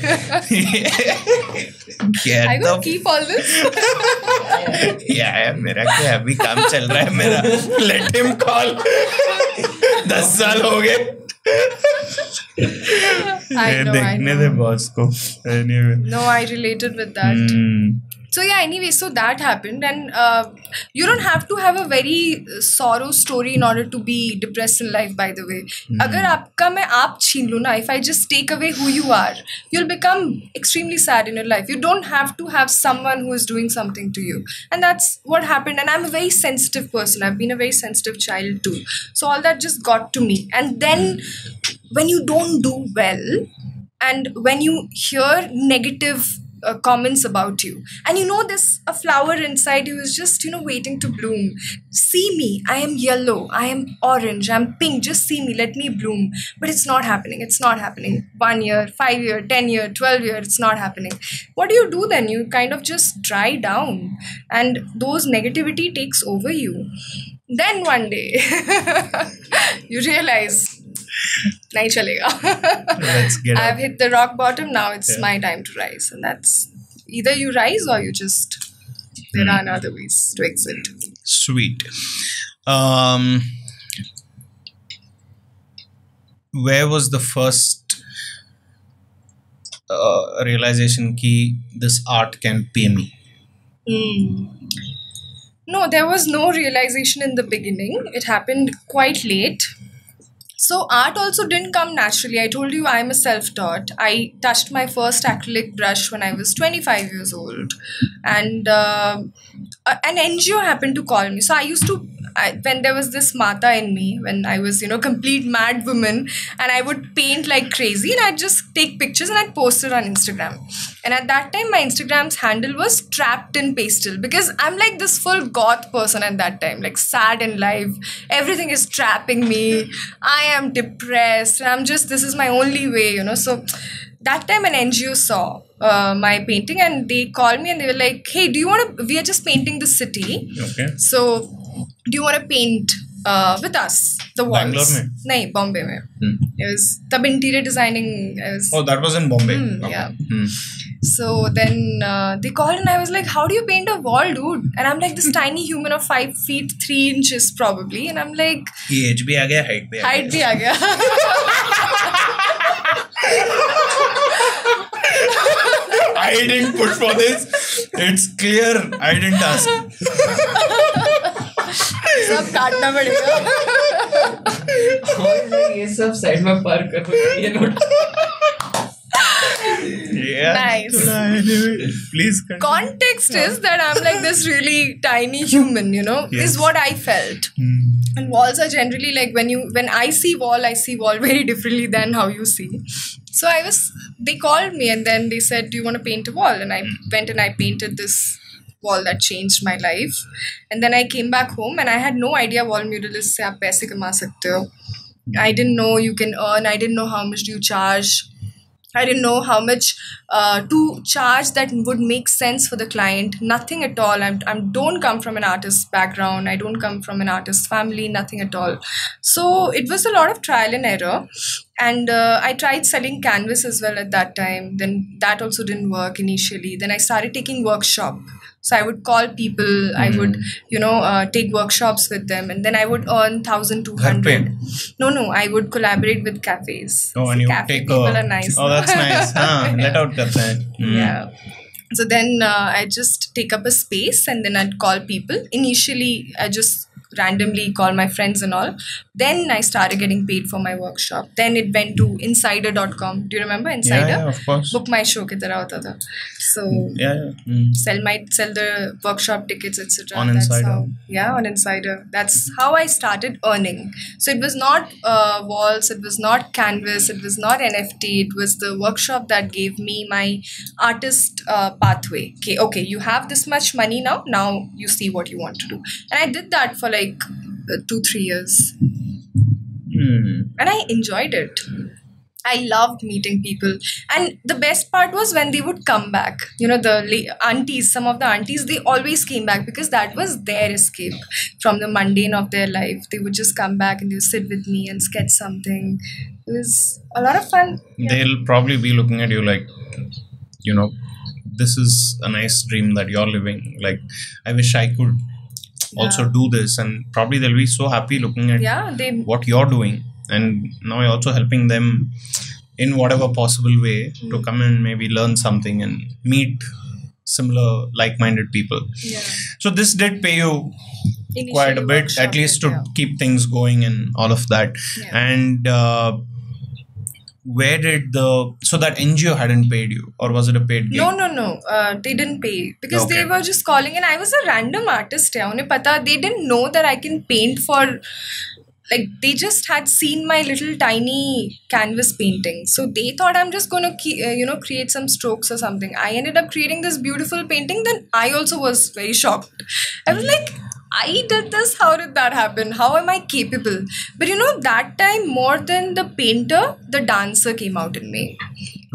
Speaker 3: I will keep all this.
Speaker 2: Yeah, मेरा क्या अभी काम चल रहा है मेरा. Let him call. 10 साल हो गए. देखने दे बॉस को. Anyway.
Speaker 3: No, I related with that. So yeah, anyway, so that happened, and you don't have to have a very sorrow story in order to be depressed in life, by the way. Agar aapka मैं आप छीन लूँ ना, if I just take away who you are, you'll become extremely sad in your life. You don't have to have someone who is doing something to you. And that's what happened. And I'm a very sensitive person. I've been a very sensitive child too. So all that just got to me. And then when you don't do well and when you hear negative comments about you, and there's a flower inside you is just waiting to bloom. See me, I am yellow, I am orange, I'm pink, just see me, let me bloom. But it's not happening. 1 year, 5 year, 10 year, 12 year, it's not happening. What do you do then? You kind of just dry down, and those negativity takes over you. Then one day you realize, nahi chalega.
Speaker 2: Let's get
Speaker 3: I've
Speaker 2: up.
Speaker 3: hit the rock bottom. Now it's my time to rise, and that's either you rise or you just there are other ways to exit.
Speaker 2: Sweet. Where was the first realization ki this art can pay me?
Speaker 3: No, there was no realization in the beginning. It happened quite late. So art also didn't come naturally. I told you I'm a self-taught. I touched my first acrylic brush when I was 25 years old. And an NGO happened to call me. So when there was this Mata in me, when I was, complete mad woman, and I would paint like crazy, and I'd just take pictures and I'd post it on Instagram. And at that time, my Instagram's handle was Trapped in Pastel, because I'm like this full goth person at that time, like sad in life. Everything is trapping me. I am depressed. And this is my only way, So that time an NGO saw my painting, and they called me and they were like, hey, we are just painting the city.
Speaker 2: Okay.
Speaker 3: So do you want to paint with us the walls?
Speaker 2: Bangalore mein?
Speaker 3: Nahin, Bombay mein. It was tab interior designing.
Speaker 2: Oh, that was in Bombay. Okay.
Speaker 3: Yeah. So then they called and I was like, how do you paint a wall, dude? And I'm like this tiny human of 5 feet 3 inches probably, and I'm like,
Speaker 2: age bhi aa gaya, height bhi aa gaya.
Speaker 3: height bhi aa gaya.
Speaker 2: I didn't push for this. It's clear. I didn't ask.
Speaker 3: सब काटना पड़ेगा.
Speaker 4: ये सब side में पार करो, ये note.
Speaker 2: Yeah.
Speaker 3: Nice.
Speaker 2: Please continue.
Speaker 3: Context is that I'm like this really tiny human,
Speaker 2: Yes.
Speaker 3: is what I felt. And walls are generally like when I see wall very differently than how you see. So they called me and then they said, do you want to paint a wall? And I went and I painted this wall that changed my life. And then I came back home and I had no idea wall muralist se aap paise kama sakte ho. I didn't know you can earn. I didn't know how much do you charge. I didn't know how much to charge that would make sense for the client. Nothing at all. I don't come from an artist background. I don't come from an artist family. Nothing at all. So it was a lot of trial and error. And I tried selling canvas as well at that time. Then that also didn't work initially. Then I started taking workshop. So I would call people, I would, take workshops with them, and then I would earn 1,200. No, I would collaborate with cafes.
Speaker 2: Oh, and
Speaker 3: so
Speaker 2: you
Speaker 3: cafe
Speaker 2: take
Speaker 3: people are nice.
Speaker 2: Oh, that's nice. Let out karte hain.
Speaker 3: Yeah. So then I just take up a space and then I'd call people. Initially, I just randomly call my friends and all. Then I started getting paid for my workshop. Then it went to insider.com. Do you remember Insider?
Speaker 2: Yeah, of course.
Speaker 3: Book my show ki tarah hota tha. So sell the workshop tickets, etc.
Speaker 2: On Insider.
Speaker 3: On Insider. That's how I started earning. So it was not walls, it was not canvas, it was not NFT. It was the workshop that gave me my artist pathway. Okay, you have this much money now. Now you see what you want to do. And I did that for like 2-3 years. And I enjoyed it. I loved meeting people. And the best part was when they would come back. The aunties, some of the aunties, they always came back because that was their escape from the mundane of their life. They would just come back and they would sit with me and sketch something. It was a lot of fun. Yeah.
Speaker 2: They'll probably be looking at you like, this is a nice dream that you're living. Like, I wish I could also do this. And probably they'll be so happy looking at what you're doing. And now you're also helping them in whatever possible way to come and maybe learn something and meet similar like-minded people. Yeah. So this did pay you quite a bit, at least to keep things going and all of that. Yeah. And where did so that NGO hadn't paid you, or was it a paid gig?
Speaker 3: No. They didn't pay because they were just calling, and I was a random artist. They didn't know that I can paint for like they just had seen my little tiny canvas painting, so they thought I'm just going to create some strokes or something. I ended up creating this beautiful painting. Then I also was very shocked. I was like, I did this, how did that happen, how am I capable? But that time, more than the painter, the dancer came out in me.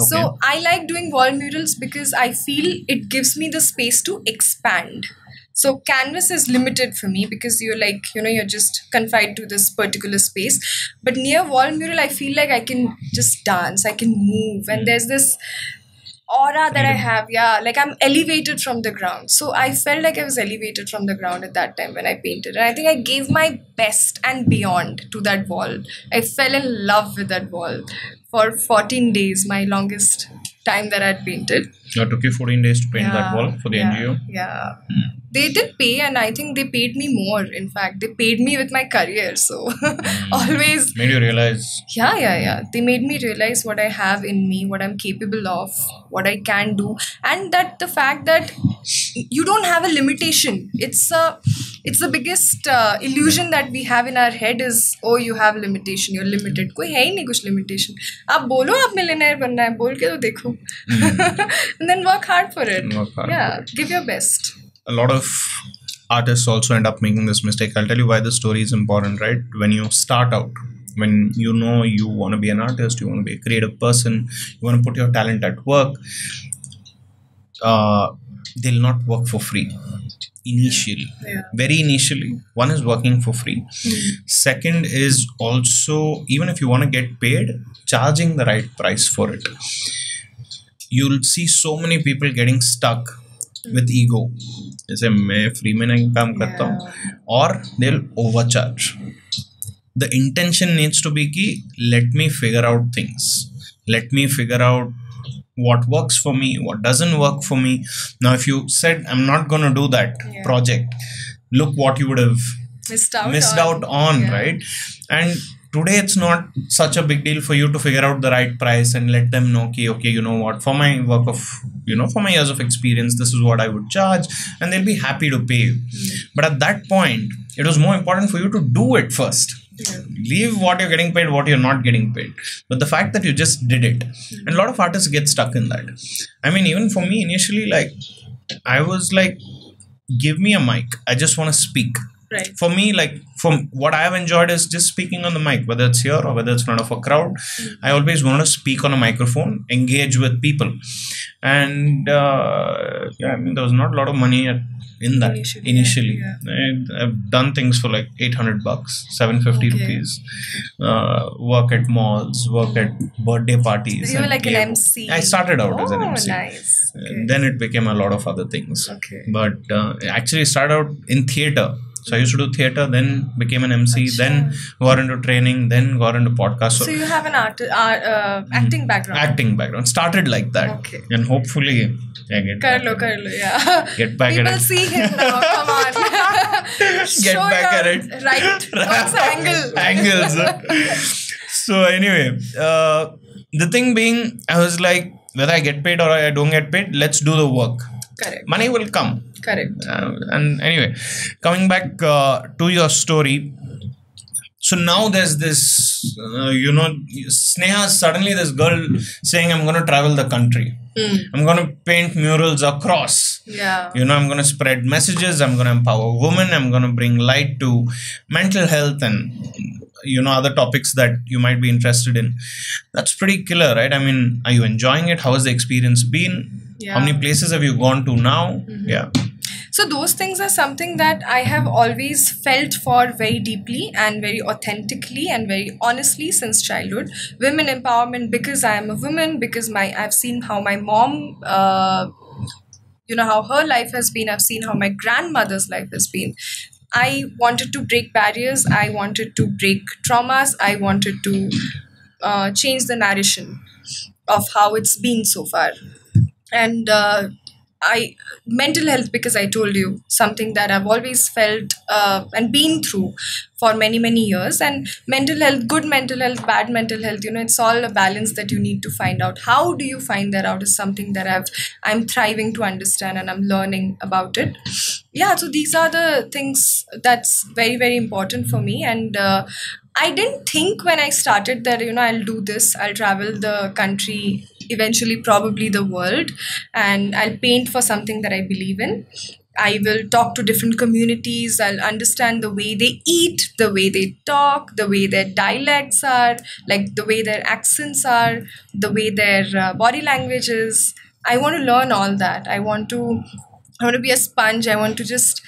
Speaker 3: Okay. So I like doing wall murals because I feel it gives me the space to expand. So canvas is limited for me because you're like, you're just confined to this particular space. But near wall mural, I feel like I can just dance, I can move. And there's this aura that I have. Yeah, like I'm elevated from the ground. So I felt like I was elevated from the ground at that time when I painted. And I think I gave my best and beyond to that wall. I fell in love with that wall for 14 days, my longest time that I'd painted.
Speaker 2: It took you 14 days to paint that wall for the NGO?
Speaker 3: Yeah. They did pay, and I think they paid me more. In fact, they paid me with my career. So always
Speaker 2: made you realize.
Speaker 3: Yeah. They made me realize what I have in me, what I'm capable of, what I can do, and that the fact that you don't have a limitation. It's the biggest illusion that we have in our head is, oh, you have limitation, you're limited. कोई है ही नहीं कुछ limitation. आप बोलो आप millionaire बनना है, बोल के तो देखो. And then work hard for it. Give your best.
Speaker 2: A lot of artists also end up making this mistake. I'll tell you why this story is important, right? When you start out, when you know you want to be an artist, you want to be a creative person, you want to put your talent at work, they'll not work for free. Initially, very initially, one is working for free. Second is also, even if you want to get paid, charging the right price for it. You'll see so many people getting stuck with ego. जैसे मैं free में नहीं काम करता हूँ, or they'll overcharge. The intention needs to be कि let me figure out things. Let me figure out what works for me, what doesn't work for me. Now, if you said, I'm not going to do that project, look what you would have missed out on, right? And today, it's not such a big deal for you to figure out the right price and let them know, okay, you know what, for my work of, for my years of experience, this is what I would charge, and they'll be happy to pay you. But at that point, it was more important for you to do it first. Leave what you're getting paid, what you're not getting paid. But the fact that you just did it, and a lot of artists get stuck in that. I mean, even for me, initially, like, I was like, give me a mic. I just want to speak.
Speaker 3: Right.
Speaker 2: For me, like, from what I have enjoyed is just speaking on the mic, whether it's here or whether it's in front of a crowd. I always want to speak on a microphone, engage with people. And I mean, there was not a lot of money in that initially. I've done things for like $800, $750 rupees. Work at malls, work at birthday parties.
Speaker 3: So you were like an MC.
Speaker 2: I started out as an MC.
Speaker 3: Nice.
Speaker 2: Then it became a lot of other things.
Speaker 3: Okay.
Speaker 2: But actually started out in theatre. So I used to do theatre, then became an MC, then got into training, then got into podcast.
Speaker 3: So you have an acting background?
Speaker 2: Acting background. Started like that.
Speaker 3: Okay.
Speaker 2: And hopefully I get
Speaker 3: back yeah.
Speaker 2: Get back
Speaker 3: People
Speaker 2: at it.
Speaker 3: see him now, come on.
Speaker 2: Get back at it.
Speaker 3: Right.
Speaker 2: Angles. So anyway, the thing being, I was like, whether I get paid or I don't get paid, let's do the work.
Speaker 3: Correct.
Speaker 2: Money will come.
Speaker 3: Correct.
Speaker 2: And anyway, coming back to your story. So now there's this, Sneha, suddenly this girl saying, I'm going to travel the country. I'm going to paint murals across.
Speaker 3: Yeah.
Speaker 2: I'm going to spread messages. I'm going to empower women. I'm going to bring light to mental health and, other topics that you might be interested in. That's pretty killer, right? I mean, are you enjoying it? How has the experience been?
Speaker 3: Yeah.
Speaker 2: How many places have you gone to now? Yeah.
Speaker 3: So those things are something that I have always felt for very deeply and very authentically and very honestly since childhood. Women empowerment, because I am a woman, because I've seen how my mom, how her life has been. I've seen how my grandmother's life has been. I wanted to break barriers. I wanted to break traumas. I wanted to change the narration of how it's been so far. And mental health, because I told you, something that I've always felt and been through for many, many years. And mental health, good mental health, bad mental health, it's all a balance that you need to find out. How do you find that out is something that I'm thriving to understand, and I'm learning about it. Yeah, so these are the things that's very, very important for me. And I didn't think when I started that, I'll do this, I'll travel the country, eventually probably the world, and I'll paint for something that I believe in. I will talk to different communities. I'll understand the way they eat, the way they talk, the way their dialects are, like the way their accents are, the way their body language is. I want to learn all that. I want to be a sponge. I want to just,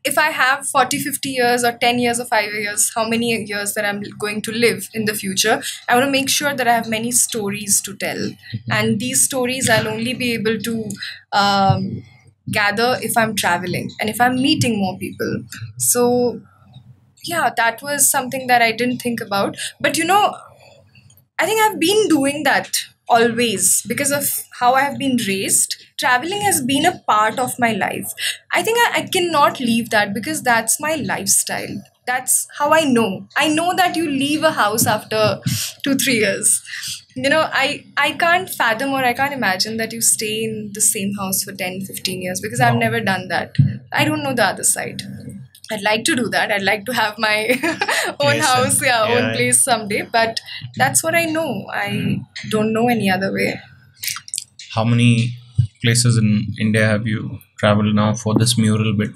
Speaker 3: if I have 40, 50 years or 10 years or 5 years, how many years that I'm going to live in the future, I want to make sure that I have many stories to tell. And these stories I'll only be able to gather if I'm traveling and if I'm meeting more people. So yeah, that was something that I didn't think about. But I think I've been doing that always because of how I have been raised. Traveling has been a part of my life. I think I cannot leave that because that's my lifestyle. That's how I know. I know that you leave a house after 2-3 years. I can't fathom or I can't imagine that you stay in the same house for 10-15 years because I've never done that. I don't know the other side. I'd like to do that. I'd like to have my own house, own place someday. But that's what I know. I don't know any other way.
Speaker 2: How many places in India have you traveled now for this mural bit?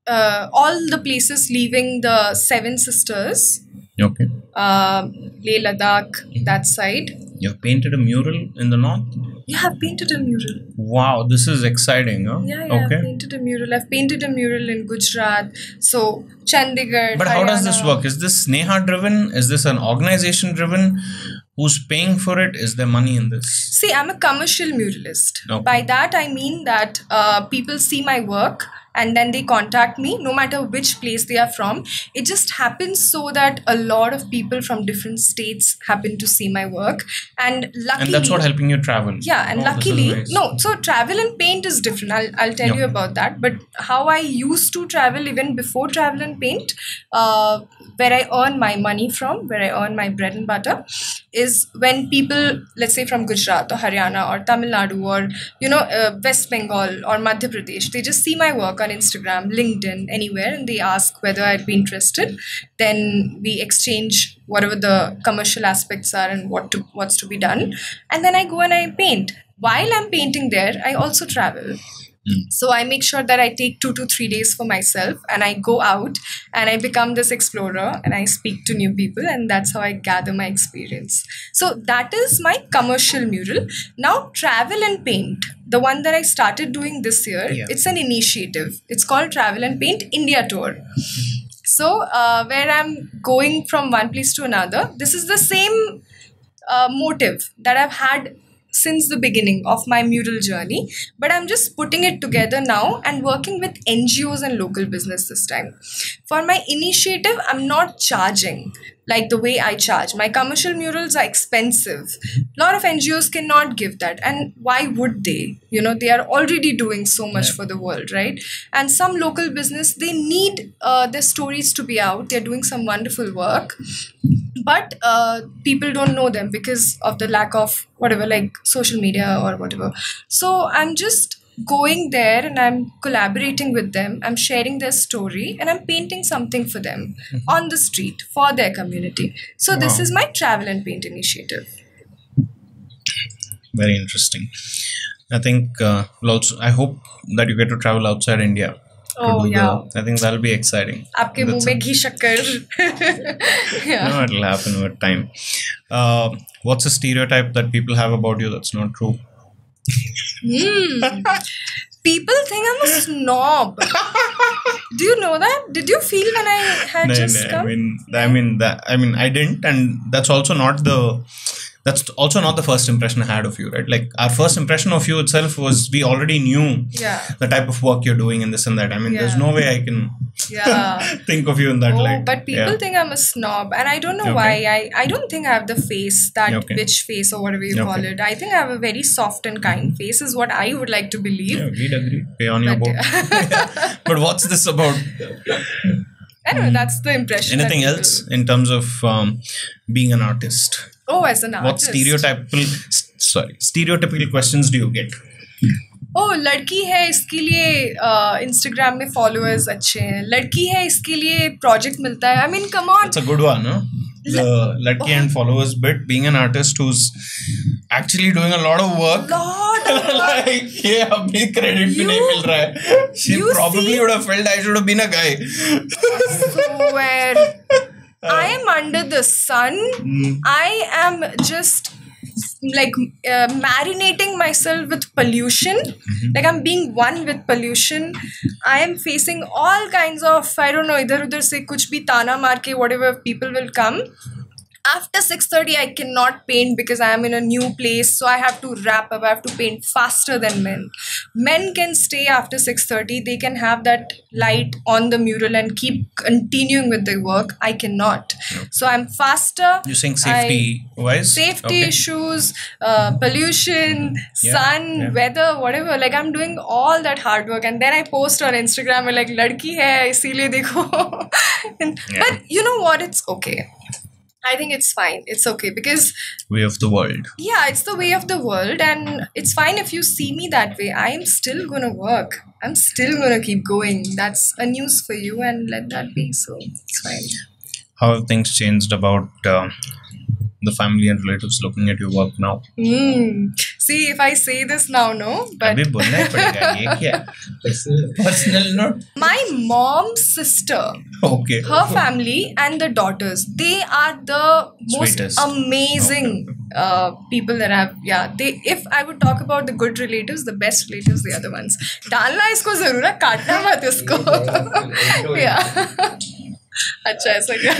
Speaker 3: All the places leaving the Seven Sisters.
Speaker 2: Okay.
Speaker 3: Leh Ladakh, that side.
Speaker 2: You've painted a mural in the north?
Speaker 3: Yeah, I've painted a mural.
Speaker 2: Wow, this is exciting, huh?
Speaker 3: Yeah,
Speaker 2: okay.
Speaker 3: I've painted a mural. I've painted a mural in Gujarat, so Chandigarh,
Speaker 2: But
Speaker 3: Haryana.
Speaker 2: How does this work? Is this Sneha driven? Is this an organization driven? Who's paying for it? Is there money in this?
Speaker 3: See, I'm a commercial muralist.
Speaker 2: Okay.
Speaker 3: By that, I mean that people see my work and then they contact me, no matter which place they are from. It just happens so that a lot of people from different states happen to see my work. And luckily...
Speaker 2: And that's what helping you travel.
Speaker 3: Yeah, and luckily... Nice. No, so travel and paint is different. I'll tell you about that. But how I used to travel even before travel and paint, where I earn my money from, where I earn my bread and butter, is when people, let's say from Gujarat or Haryana or Tamil Nadu or, West Bengal or Madhya Pradesh, they just see my work on Instagram, LinkedIn, anywhere, and they ask whether I'd be interested. Then we exchange whatever the commercial aspects are and what's to be done. And then I go and I paint. While I'm painting there, I also travel. So I make sure that I take 2 to 3 days for myself and I go out and I become this explorer and I speak to new people, and that's how I gather my experience. So that is my commercial mural. Now travel and paint, the one that I started doing this year, it's an initiative. It's called Travel and Paint India Tour. So where I'm going from one place to another, this is the same motive that I've had since the beginning of my mural journey, but I'm just putting it together now and working with NGOs and local business this time. For my initiative, I'm not charging like the way I charge. My commercial murals are expensive. A lot of NGOs cannot give that. And why would they? They are already doing so much for the world, right? And some local business, they need their stories to be out. They're doing some wonderful work. But people don't know them because of the lack of whatever, like social media or whatever. So I'm just going there and I'm collaborating with them. I'm sharing their story and I'm painting something for them on the street for their community. So this is my Travel and Paint initiative.
Speaker 2: Very interesting. I think I hope that you get to travel outside India.
Speaker 3: Oh yeah,
Speaker 2: I think that'll be exciting.
Speaker 3: आपके मुंह में घी शक्कर.
Speaker 2: No, it'll happen with time. What's a stereotype that people have about you that's not true?
Speaker 3: People think I'm a snob. Do you know that? Did you feel when I had just come?
Speaker 2: I didn't, and that's also not the first impression I had of you, right? Like our first impression of you itself was we already knew the type of work you're doing and this and that. There's no way I can think of you in that light.
Speaker 3: But people think I'm a snob, and I don't know why. I don't think I have the face, that bitch face or whatever you call it. I think I have a very soft and kind face is what I would like to believe.
Speaker 2: Yeah, we'd agree. Pay on your board. But what's this about?
Speaker 3: I don't know, that's the impression.
Speaker 2: Anything else in terms of being an artist?
Speaker 3: Oh, as an
Speaker 2: artist. What stereotypical questions do you get?
Speaker 3: Oh, लड़की है इसके लिए Instagram में followers अच्छे हैं. लड़की है इसके लिए project मिलता है. I mean, come on.
Speaker 2: It's a good one, huh? the Latke and followers bit, being an artist who's actually doing a lot of work. Like, yeah, abhi credit bhi nahi mil raha hai. She probably would have felt I should have been a guy.
Speaker 3: I swear. I am under the sun. I am just like marinating myself with pollution. Like I'm being one with pollution. I am facing all kinds of, I don't know, idhar udhar se kuch bhi tana maar ke whatever people will come. After 6:30, I cannot paint because I am in a new place. So I have to wrap up. I have to paint faster than men. Men can stay after 6:30. They can have that light on the mural and keep continuing with their work. I cannot. So I'm faster.
Speaker 2: You're saying safety-wise?
Speaker 3: Safety issues, pollution, sun, weather, whatever. Like I'm doing all that hard work. And then I post on Instagram like, ladki hai, isliye dekho. But you know what? It's okay. I think it's fine. It's okay because...
Speaker 2: Way of the world.
Speaker 3: Yeah, it's the way of the world and it's fine if you see me that way. I am still going to work. I'm still going to keep going. That's a news for you and let that be. So, it's fine.
Speaker 2: How have things changed about the family and relatives looking at your work now?
Speaker 3: See, if I say this now, no? But
Speaker 2: personal note.
Speaker 3: My mom's sister, her family and the daughters, they are the most amazing people that I have. Yeah, if I would talk about the good relatives, the best relatives, they are the ones. Dalna isko zarur hai, kaatna mat isko. Yeah. Acha aisa kya?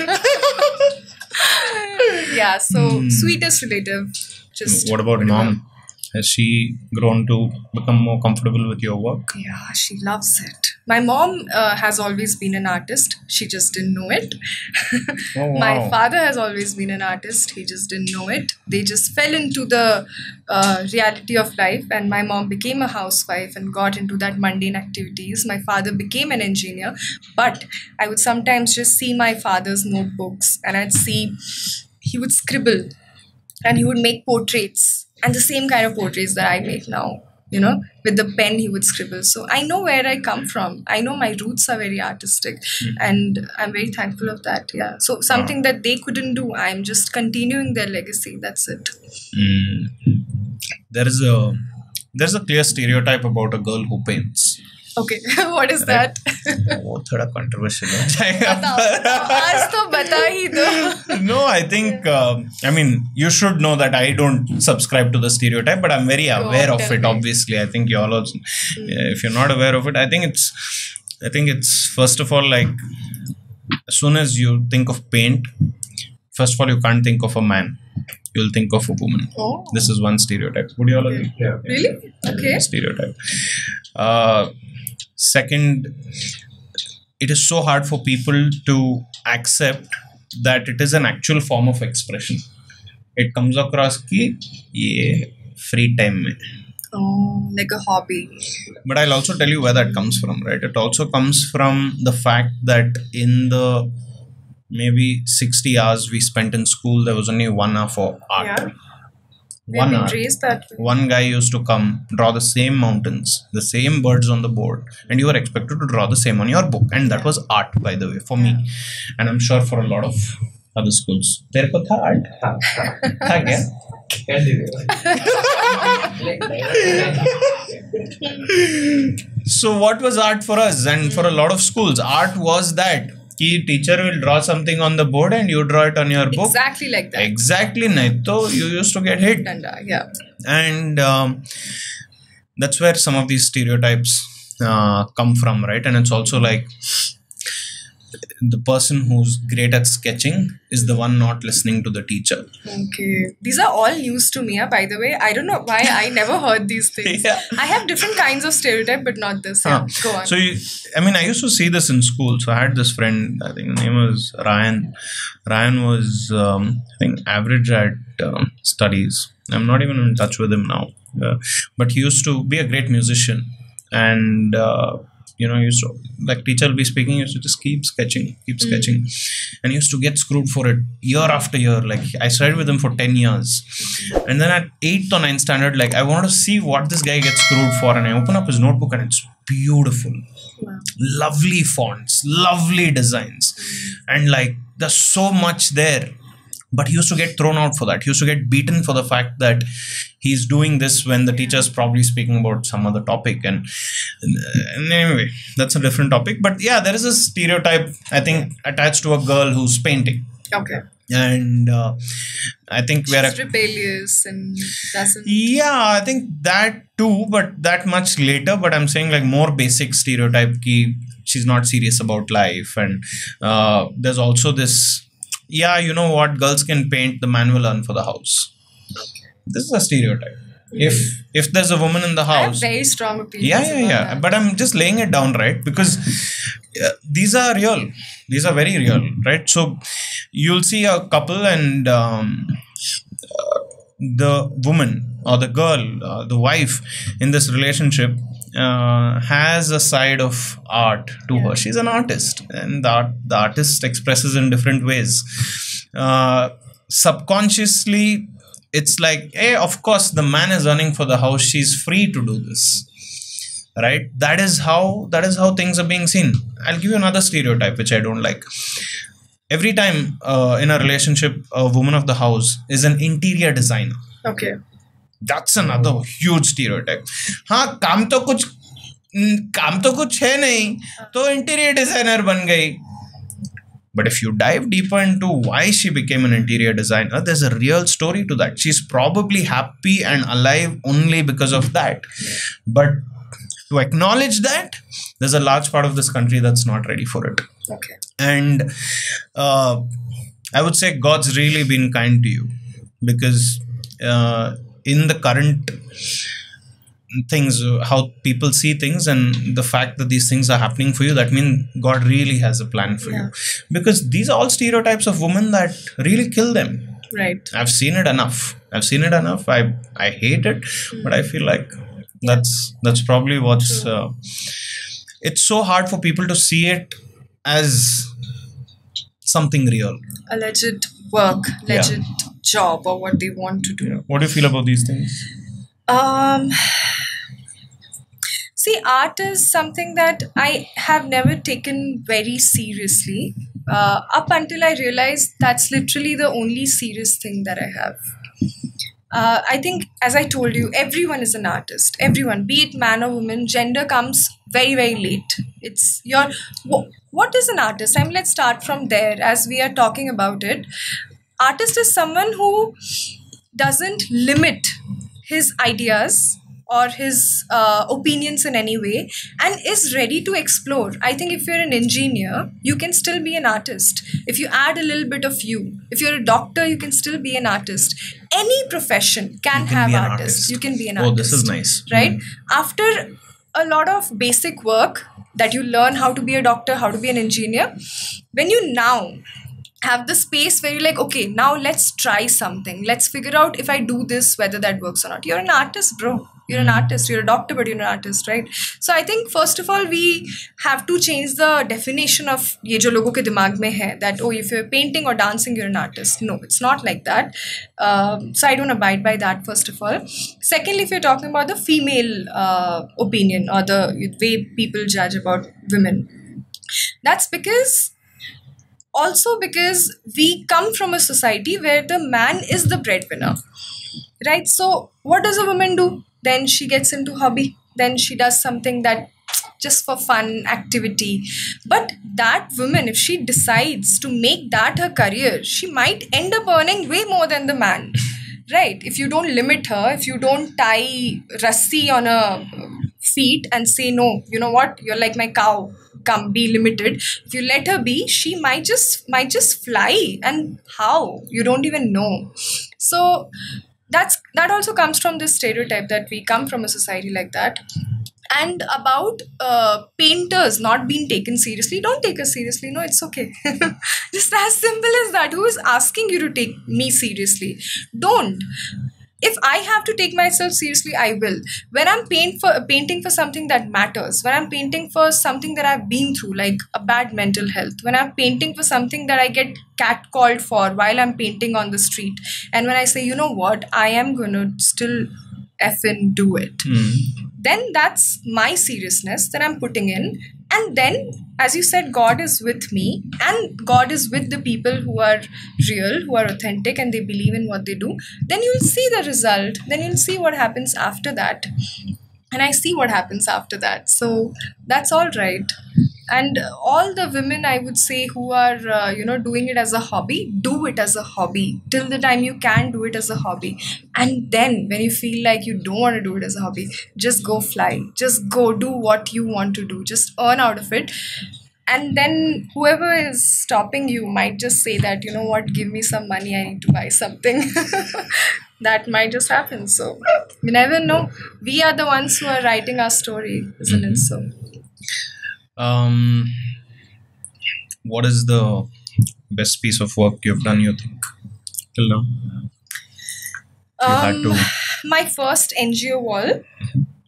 Speaker 3: Yeah, so sweetest relative. Just
Speaker 2: what about mom? Has she grown to become more comfortable with your work?
Speaker 3: Yeah, she loves it. My mom has always been an artist. She just didn't know it.
Speaker 2: Oh, wow.
Speaker 3: My father has always been an artist. He just didn't know it. They just fell into the reality of life. And my mom became a housewife and got into that mundane activities. My father became an engineer. But I would sometimes just see my father's notebooks and I'd see he would scribble and he would make portraits. And the same kind of portraits that I make now, you know, with the pen he would scribble. So I know where I come from. I know my roots are very artistic and I'm very thankful of that. Yeah. So something that they couldn't do, I'm just continuing their legacy. That's it.
Speaker 2: There's a clear stereotype about a girl who paints.
Speaker 3: Okay, what is that?
Speaker 2: वो थोड़ा controversial है.
Speaker 3: आज तो बता ही दो.
Speaker 2: No, I think I mean you should know that I don't subscribe to the stereotype, but I'm very aware of it. Obviously, I think you all also. If you're not aware of it, I think it's first of all like as soon as you think of paint, first of all you can't think of a man. You'll think of a woman.
Speaker 3: Oh.
Speaker 2: This is one stereotype. Would you all agree?
Speaker 3: Yeah. Really? Okay.
Speaker 2: Stereotype. Second, it is so hard for people to accept that it is an actual form of expression. It comes across ki ye free time mein.
Speaker 3: Oh, like a hobby.
Speaker 2: But I'll also tell you where that comes from, right? It also comes from the fact that in the maybe 60 hours we spent in school, there was only 1 hour for art.
Speaker 3: Yeah.
Speaker 2: One hour.
Speaker 3: That way.
Speaker 2: One guy used to come, draw the same mountains, the same birds on the board, and you were expected to draw the same on your book. And that was art, by the way, for me. And I'm sure for a lot of other schools. There was art. Tha kya? So what was art for us and for a lot of schools? Art was that teacher will draw something on the board and you draw it on your book.
Speaker 3: Exactly like that.
Speaker 2: Exactly. Naito, you used to get hit.
Speaker 3: Yeah.
Speaker 2: And that's where some of these stereotypes come from, right? And it's also like the person who's great at sketching is the one not listening to the teacher.
Speaker 3: Okay. These are all news to me, by the way. I don't know why I never heard these things.
Speaker 2: Yeah.
Speaker 3: I have different kinds of stereotype, but not this. Yeah. Go on.
Speaker 2: So, I used to see this in school. So I had this friend, I think his name was Ryan. Ryan was, I think, average at studies. I'm not even in touch with him now. But he used to be a great musician. And used to, like, teacher will be speaking, used to just keep sketching. And he used to get screwed for it year after year. Like, I studied with him for 10 years. And then at 8th or 9th standard, like, I wanted to see what this guy gets screwed for. And I open up his notebook and it's beautiful. Wow. Lovely fonts, lovely designs. And like, there's so much there. But he used to get thrown out for that. He used to get beaten for the fact that he's doing this when the teacher's probably speaking about some other topic. And anyway, that's a different topic. But yeah, there is a stereotype, I think, attached to a girl who's painting.
Speaker 3: Okay.
Speaker 2: And I think
Speaker 3: she's rebellious and doesn't.
Speaker 2: Yeah, I think that too, but that much later. But I'm saying like more basic stereotype ki she's not serious about life. And there's also this, yeah, you know what, girls can paint, the man will earn for the house. This is a stereotype. If there's a woman in the house, I have
Speaker 3: very strong opinions.
Speaker 2: Yeah. But I'm just laying it down, right? Because these are real. These are very real, right? So you'll see a couple and the woman or the girl, the wife in this relationship has a side of art to her. She's an artist, and the artist expresses in different ways. Subconsciously, it's like, hey, of course, the man is earning for the house. She's free to do this, right? That is how things are being seen. I'll give you another stereotype which I don't like. Every time in a relationship, a woman of the house is an interior designer.
Speaker 3: Okay.
Speaker 2: That's another huge stereotype. हाँ, काम तो कुछ है नहीं, तो interior designer बन गई. But if you dive deeper into why she became an interior designer, there's a real story to that. She's probably happy and alive only because of that. But to acknowledge that, there's a large part of this country that's not ready for it.
Speaker 3: Okay.
Speaker 2: And I would say God's really been kind to you, because in the current things, how people see things and the fact that these things are happening for you, that means God really has a plan for you. Because these are all stereotypes of women that really kill them.
Speaker 3: Right.
Speaker 2: I've seen it enough. I hate it, but I feel like that's probably what's it's so hard for people to see it as something real.
Speaker 3: Alleged work, alleged job, or what they want to do.
Speaker 2: What do you feel about these things?
Speaker 3: See, art is something that I have never taken very seriously. Up until I realized that's literally the only serious thing that I have. I think, as I told you, everyone is an artist. Everyone, be it man or woman, gender comes very, very late. It's your... What is an artist? Let's start from there as we are talking about it. Artist is someone who doesn't limit his ideas or his opinions in any way and is ready to explore. I think if you're an engineer, you can still be an artist. If you add a little bit of you, if you're a doctor, you can still be an artist. Any profession can have artists. You can be an artist.
Speaker 2: Oh, this is nice.
Speaker 3: Right? After a lot of basic work that you learn how to be a doctor, how to be an engineer, when you now have the space where you're like, okay, now let's try something. Let's figure out if I do this, whether that works or not. You're an artist, bro. You're an artist. You're a doctor, but you're an artist, right? So I think, first of all, we have to change the definition of ye jo logo ke dimag mein hai, that, oh, if you're painting or dancing, you're an artist. No, it's not like that. So I don't abide by that, first of all. Secondly, if you're talking about the female opinion or the way people judge about women, that's because we come from a society where the man is the breadwinner, right? So what does a woman do? Then she gets into hobby. Then she does something that just for fun, activity. But that woman, if she decides to make that her career, she might end up earning way more than the man, right? If you don't limit her, if you don't tie rassi on her feet and say, no, you know what, you're like my cow, come, be limited. If you let her be, she might just fly. And how? You don't even know. So that also comes from this stereotype that we come from a society like that. And about painters not being taken seriously, don't take us seriously. No, it's okay. Just as simple as that. Who is asking you to take me seriously? Don't. If I have to take myself seriously, I will. When I'm painting for something that matters, when I'm painting for something that I've been through, like a bad mental health, when I'm painting for something that I get catcalled for while I'm painting on the street, and when I say, you know what, I am going to still effing do it, then that's my seriousness that I'm putting in. And then, as you said, God is with me, and God is with the people who are real, who are authentic, and they believe in what they do. Then you'll see the result. Then you'll see what happens after that. And I see what happens after that. So that's all right. And all the women, I would say, who are, doing it as a hobby, do it as a hobby till the time you can do it as a hobby. And then when you feel like you don't want to do it as a hobby, just go fly. Just go do what you want to do. Just earn out of it. And then whoever is stopping you might just say that, you know what, give me some money, I need to buy something. That might just happen. So you never know. We are the ones who are writing our story, isn't it? So
Speaker 2: what is the best piece of work you've done, you think, till now? You had to...
Speaker 3: My first NGO wall,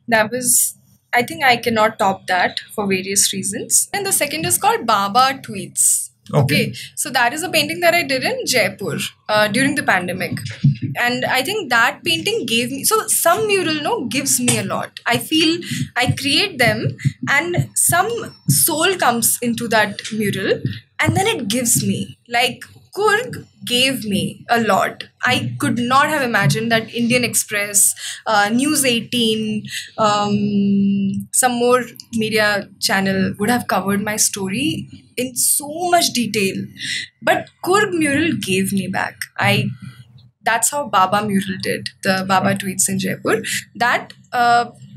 Speaker 3: that was, I think I cannot top that for various reasons. And the second is called Baba Tweets. Okay. So that is a painting that I did in Jaipur during the pandemic. And I think that painting gave me, so some mural gives me a lot. I feel I create them and some soul comes into that mural and then it gives me. Like Kurg gave me a lot. I could not have imagined that Indian Express, News 18, some more media channel would have covered my story in so much detail. But Kurg mural gave me back. That's how Baba mural did, the Baba Tweets in Jaipur. That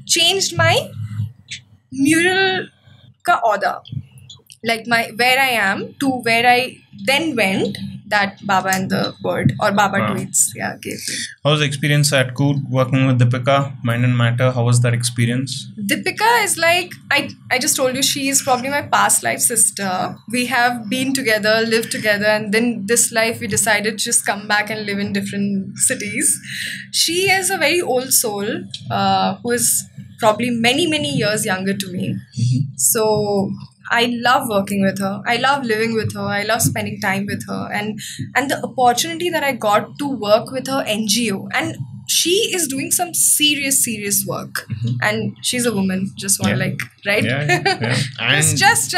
Speaker 3: changed my mural ka order. Like where I am to where I then went, that Baba and the Bird or Baba Tweets, gave me.
Speaker 2: How was the experience at Kurg working with Deepika, Mind and Matter? How was that experience?
Speaker 3: Deepika is like, I just told you, she is probably my past life sister. We have been together, lived together, and then this life we decided to just come back and live in different cities. She is a very old soul who is probably many, many years younger to me. So I love working with her. I love living with her. I love spending time with her. And the opportunity that I got to work with her NGO. And she is doing some serious work. And she's a woman. Just one right?
Speaker 2: Yeah. And
Speaker 3: just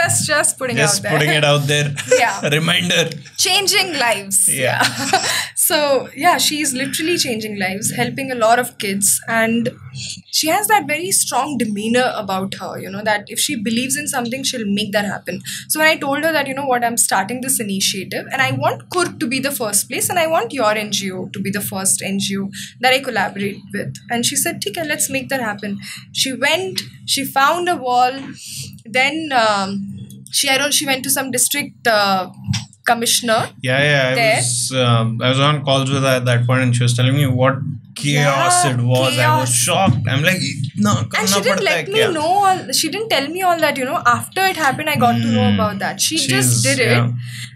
Speaker 3: putting it out there.
Speaker 2: Just putting it out there.
Speaker 3: Yeah.
Speaker 2: Reminder.
Speaker 3: Changing lives.
Speaker 2: Yeah.
Speaker 3: So, she is literally changing lives, helping a lot of kids. And she has that very strong demeanor about her, that if she believes in something, she'll make that happen. So when I told her that, I'm starting this initiative and I want Kurg to be the first place and I want your NGO to be the first NGO that I collaborate with. And she said, okay, let's make that happen. She went, she found a wall. Then she went to some district commissioner.
Speaker 2: I was on calls with her at that point and she was telling me what chaos it was. I was shocked. I'm like, no.
Speaker 3: And she didn't let me know she didn't tell me all that, after it happened I got to know about that. She just did it.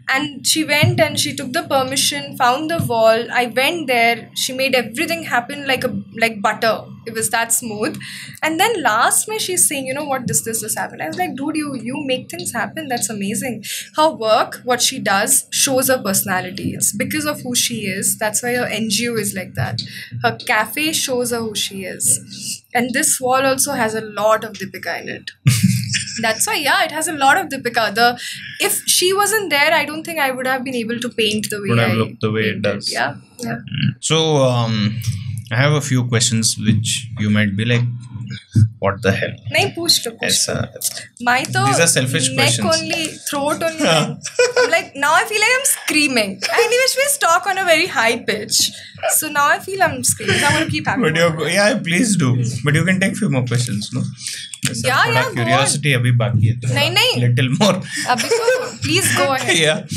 Speaker 3: And she went and she took the permission, found the wall. I went there. She made everything happen like butter. It was that smooth. And then last May she's saying, this happened. I was like, dude, you make things happen. That's amazing. Her work, what she does, shows her personality. It's because of who she is. That's why her NGO is like that. Her cafe shows her who she is. And this wall also has a lot of Deepika in it. That's why, it has a lot of Deepika. If she wasn't there, I don't think I would have been able to paint the way
Speaker 2: would have looked the way it does.
Speaker 3: Yeah.
Speaker 2: So, I have a few questions which you might be like, what the hell?
Speaker 3: Nahin, puch to.
Speaker 2: These
Speaker 3: are
Speaker 2: selfish questions.
Speaker 3: Neck only, throat only. I'm like, now I feel like I'm screaming. I anyways talk on a very high pitch. So now I feel I'm screaming. So I'm going to keep having
Speaker 2: please do. But you can take a few more questions, no? Curiosity abhi baki hai.
Speaker 3: Nahin.
Speaker 2: Little more.
Speaker 3: Please go ahead.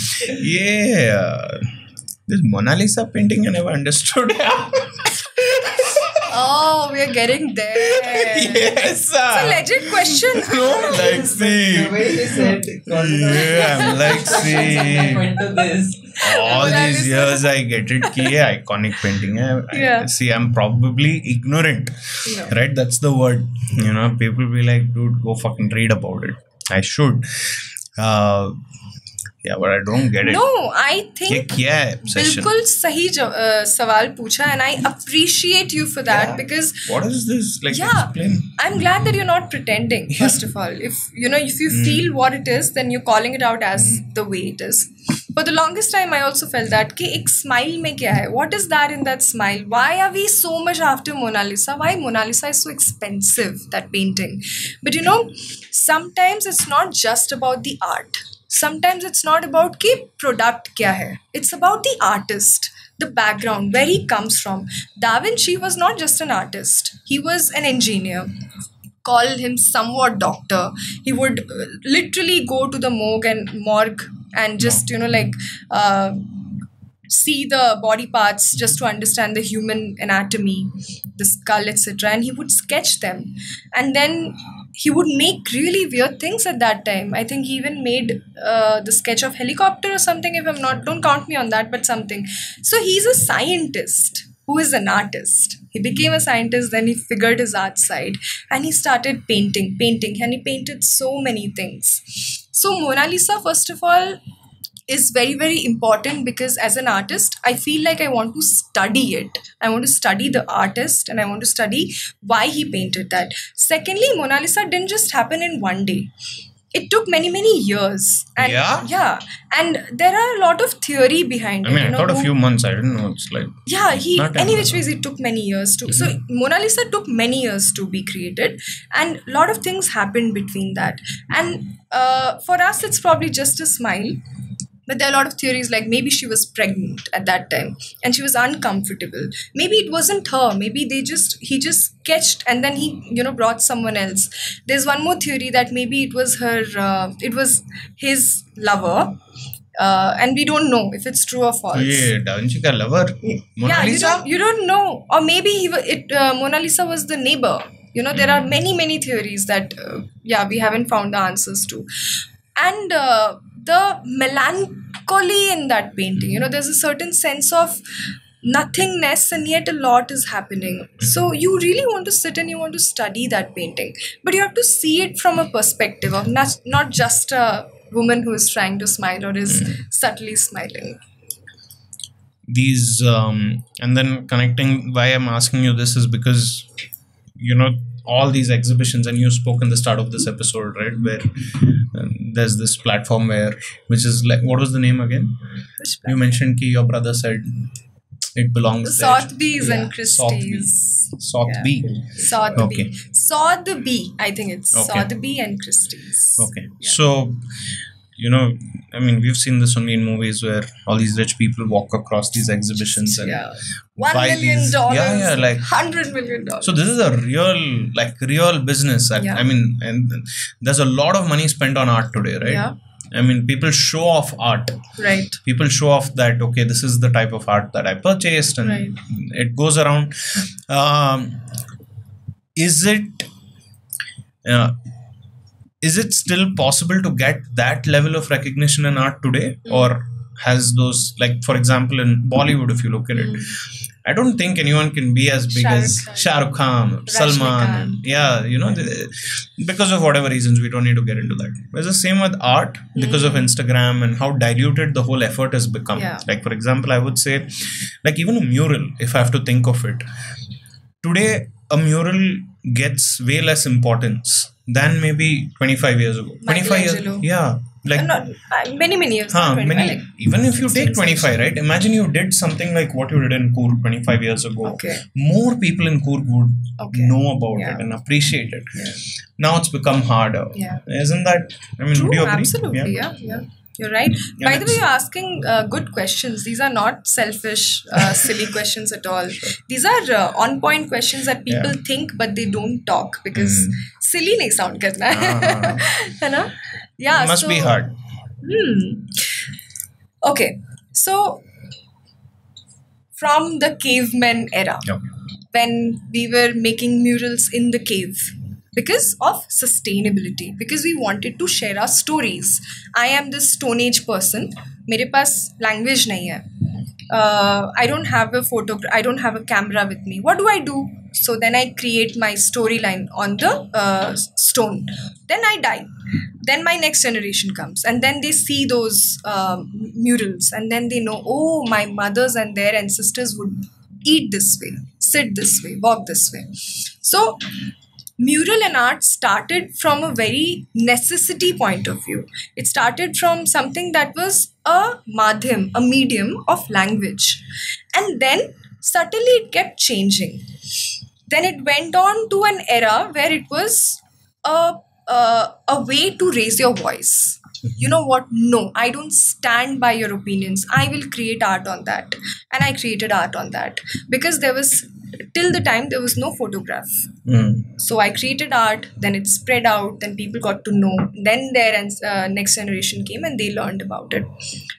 Speaker 2: This Mona Lisa painting I never understood.
Speaker 3: Oh, we are getting there.
Speaker 2: Yes.
Speaker 3: It's a legit question.
Speaker 2: No, like, see.
Speaker 4: The way they said,
Speaker 2: I'm like, see.
Speaker 4: Went to this.
Speaker 2: All these years I get it ki ye iconic painting. See, I'm probably ignorant. Right? That's the word. People be like, dude, go fucking read about it. I should. Yeah, but I don't get it.
Speaker 3: No, I think
Speaker 2: क्या है obsession?
Speaker 3: बिल्कुल सही सवाल पूछा, and I appreciate you for that, because
Speaker 2: what is this? Like,
Speaker 3: yeah,
Speaker 2: explain.
Speaker 3: I'm glad that you're not pretending. First of all, if you feel what it is, then you're calling it out as the way it is. For the longest time, I also felt that कि एक smile में क्या है? What is that in that smile? Why are we so much after Mona Lisa? Why Mona Lisa is so expensive, that painting? But sometimes it's not just about the art. Sometimes it's not about कि product क्या है. It's about the artist, the background, where he comes from. Da Vinci was not just an artist. He was an engineer. Call him somewhat doctor. He would literally go to the morgue and just see the body parts just to understand the human anatomy, the skull, etc. And he would sketch them, and then he would make really weird things at that time. I think he even made the sketch of helicopter or something, if I'm not, don't count me on that, but something. So he's a scientist who is an artist. He became a scientist, then he figured his art side, and he started painting, and he painted so many things. So Mona Lisa, first of all, is very, very important, because as an artist, I feel like I want to study it. I want to study the artist, and I want to study why he painted that. Secondly, Mona Lisa didn't just happen in one day. It took many, many years. And yeah. And there are a lot of theory behind it.
Speaker 2: I mean, I thought a few months. I didn't know it's like...
Speaker 3: Yeah, any which ways, it took many years to... So, Mona Lisa took many years to be created. And a lot of things happened between that. And for us, it's probably just a smile. But there are a lot of theories, like maybe she was pregnant at that time and she was uncomfortable. Maybe it wasn't her. Maybe he just sketched and then he, brought someone else. There's one more theory that maybe it was his lover. And we don't know if it's true or false.
Speaker 2: Yeah, Da Vinci ka lover? Mona Lisa?
Speaker 3: You don't know. Or maybe Mona Lisa was the neighbor. There are many, many theories that, we haven't found the answers to. And the melancholy in that painting, there's a certain sense of nothingness, and yet a lot is happening. So you really want to sit and you want to study that painting, but you have to see it from a perspective of not just a woman who is trying to smile or is subtly smiling.
Speaker 2: These and then connecting, why I'm asking you this is because all these exhibitions, and you spoke in the start of this episode, right, where there's this platform which is like, what was the name again? You mentioned ki your brother said it belongs
Speaker 3: the
Speaker 2: there.
Speaker 3: Sotheby's and Christie's.
Speaker 2: Sotheby's.
Speaker 3: Okay. Sotheby, I think it's Sotheby and Christie's.
Speaker 2: Okay. Yeah. So, I mean, we've seen this only in movies where all these rich people walk across these exhibitions and
Speaker 3: $1 million,
Speaker 2: like
Speaker 3: $100 million.
Speaker 2: So this is a real business. I mean, and there's a lot of money spent on art today, right? Yeah. I mean, people show off art.
Speaker 3: Right.
Speaker 2: People show off that, okay, this is the type of art that I purchased, and it goes around. Is it still possible to get that level of recognition in art today? Or has those, like, for example, in Bollywood, if you look at it, I don't think anyone can be as big as Shah Rukh Khan, Salman. Because of whatever reasons, we don't need to get into that. It's the same with art, because of Instagram and how diluted the whole effort has become. Yeah. Like, for example, I would say, like, even a mural, if I have to think of it, today a mural gets way less importance than maybe 25 years ago. 25 years, yeah. Like
Speaker 3: many years.
Speaker 2: Even if you take 25, right? Imagine you did something like what you did in Coorg 25 years ago.
Speaker 3: Okay.
Speaker 2: More people in Coorg would know about it and appreciate it. Yeah. Now it's become harder. Yeah. Isn't that? I mean,
Speaker 3: true,
Speaker 2: would you agree?
Speaker 3: Absolutely. Yeah. You're right. By the way, you're asking good questions. These are not selfish, silly questions at all. These are on-point questions that people think, but they don't talk because silly nahi sound karna hai. Yeah,
Speaker 2: it must be hard.
Speaker 3: Okay, so from the caveman era, when we were making murals in the cave, because of sustainability, because we wanted to share our stories. I am this Stone Age person. मेरे पास language नहीं है. I don't have a camera with me. What do? So then I create my storyline on the stone. Then I die. Then my next generation comes, and then they see those murals, and then they know, oh, my mothers and their ancestors would eat this way, sit this way, walk this way. So mural and art started from a very necessity point of view. It started from something that was a madhyam, a medium of language. And then subtly it kept changing. Then it went on to an era where it was a way to raise your voice. You know what? No, I don't stand by your opinions. I will create art on that. And I created art on that. Because till the time there was no photograph. So I created art, then it spread out, then people got to know. Then their next generation came and they learned about it.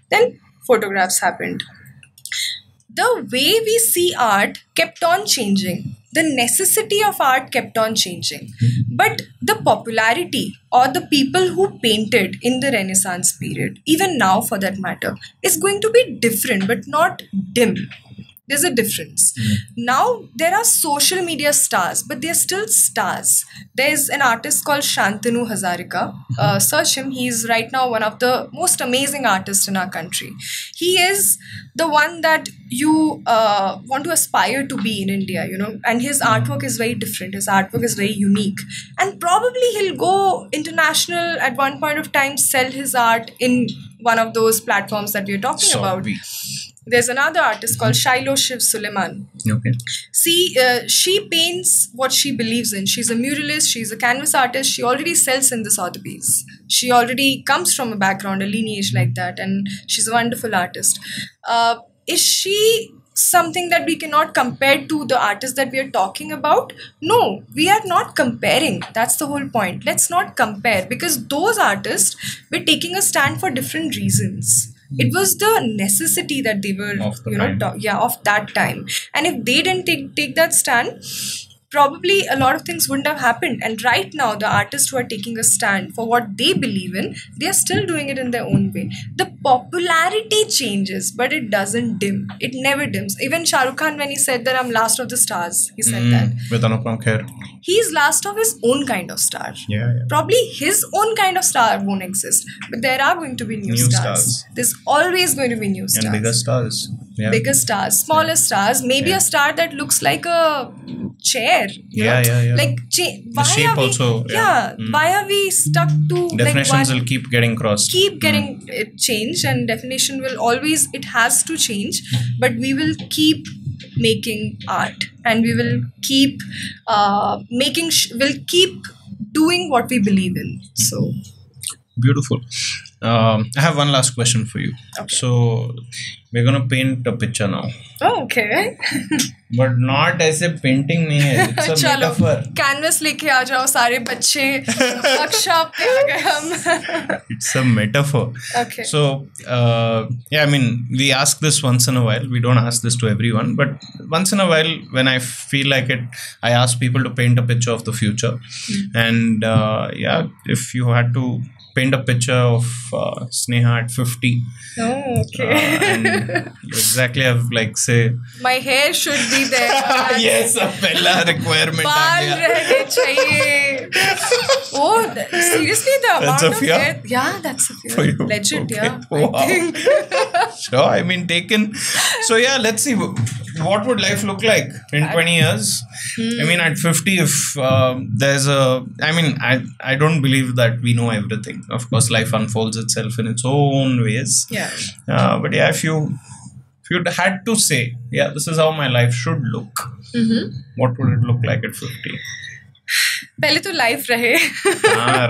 Speaker 3: Then photographs happened. The way we see art kept on changing. The necessity of art kept on changing. But the popularity or the people who painted in the Renaissance period, even now for that matter, is going to be different but not dim. There's a difference. Now there are social media stars, but they're still stars. There's an artist called Shantanu Hazarika. Search him. He's right now one of the most amazing artists in our country. He is the one that you want to aspire to be in India, and his artwork is very different. His artwork is very unique. And probably he'll go international at one point of time, sell his art in one of those platforms that we're talking about. There's another artist called Shailo Shiv Suleiman.
Speaker 2: Okay.
Speaker 3: See, she paints what she believes in. She's a muralist. She's a canvas artist. She already sells in the Sotheby's. She already comes from a background, a lineage like that. And she's a wonderful artist. Is she something that we cannot compare to the artist that we are talking about? No, we are not comparing. That's the whole point. Let's not compare, because those artists were taking a stand for different reasons. It was the necessity that they were, of that time. And if they didn't take that stand, probably a lot of things wouldn't have happened. And right now, the artists who are taking a stand for what they believe in, they are still doing it in their own way. The popularity changes, but it doesn't dim. It never dims. Even Shah Rukh Khan, when he said that I'm last of the stars, he said that.
Speaker 2: With Anupam Kher.
Speaker 3: He's last of his own kind of star.
Speaker 2: Yeah.
Speaker 3: Probably his own kind of star won't exist. But there are going to be new stars. There's always going to be new stars.
Speaker 2: And bigger stars. Yeah.
Speaker 3: Bigger stars, smaller stars, maybe a star that looks like a chair.
Speaker 2: Yeah.
Speaker 3: Like
Speaker 2: the shape also.
Speaker 3: Why are we stuck to
Speaker 2: definitions will keep getting crossed.
Speaker 3: Keep getting it changed, and definition will always, it has to change, but we will keep making art, and we will keep we'll keep doing what we believe in. So
Speaker 2: beautiful. I have one last question for you.
Speaker 3: Okay.
Speaker 2: So we're gonna paint a picture now.
Speaker 3: Oh, okay.
Speaker 2: But not as a painting नहीं है. It's a metaphor.
Speaker 3: Canvas लेके आ जाओ सारे बच्चे. Workshop पे आ गए हम.
Speaker 2: It's a metaphor.
Speaker 3: Okay.
Speaker 2: So we ask this once in a while. We don't ask this to everyone, but once in a while, when I feel like it, I ask people to paint a picture of the future. And if you had to paint a picture of Sneha at 50.
Speaker 3: Oh, okay.
Speaker 2: And you exactly have say...
Speaker 3: My hair should be there.
Speaker 2: Yes, a pehla requirement.
Speaker 3: Baal rehne chahiye. Oh, seriously, the amount of hair. Yeah, that's a fear.
Speaker 2: For you.
Speaker 3: Legit,
Speaker 2: okay.
Speaker 3: yeah.
Speaker 2: Wow.
Speaker 3: I think.
Speaker 2: Sure, taken. So let's see. What would life look like in 20 years? At 50, if there's I don't believe that we know everything. Of course, life unfolds itself in its own ways.
Speaker 3: Yeah.
Speaker 2: But if you had to say, this is how my life should look, what would it look like at 50?
Speaker 3: पहले तो life रहे.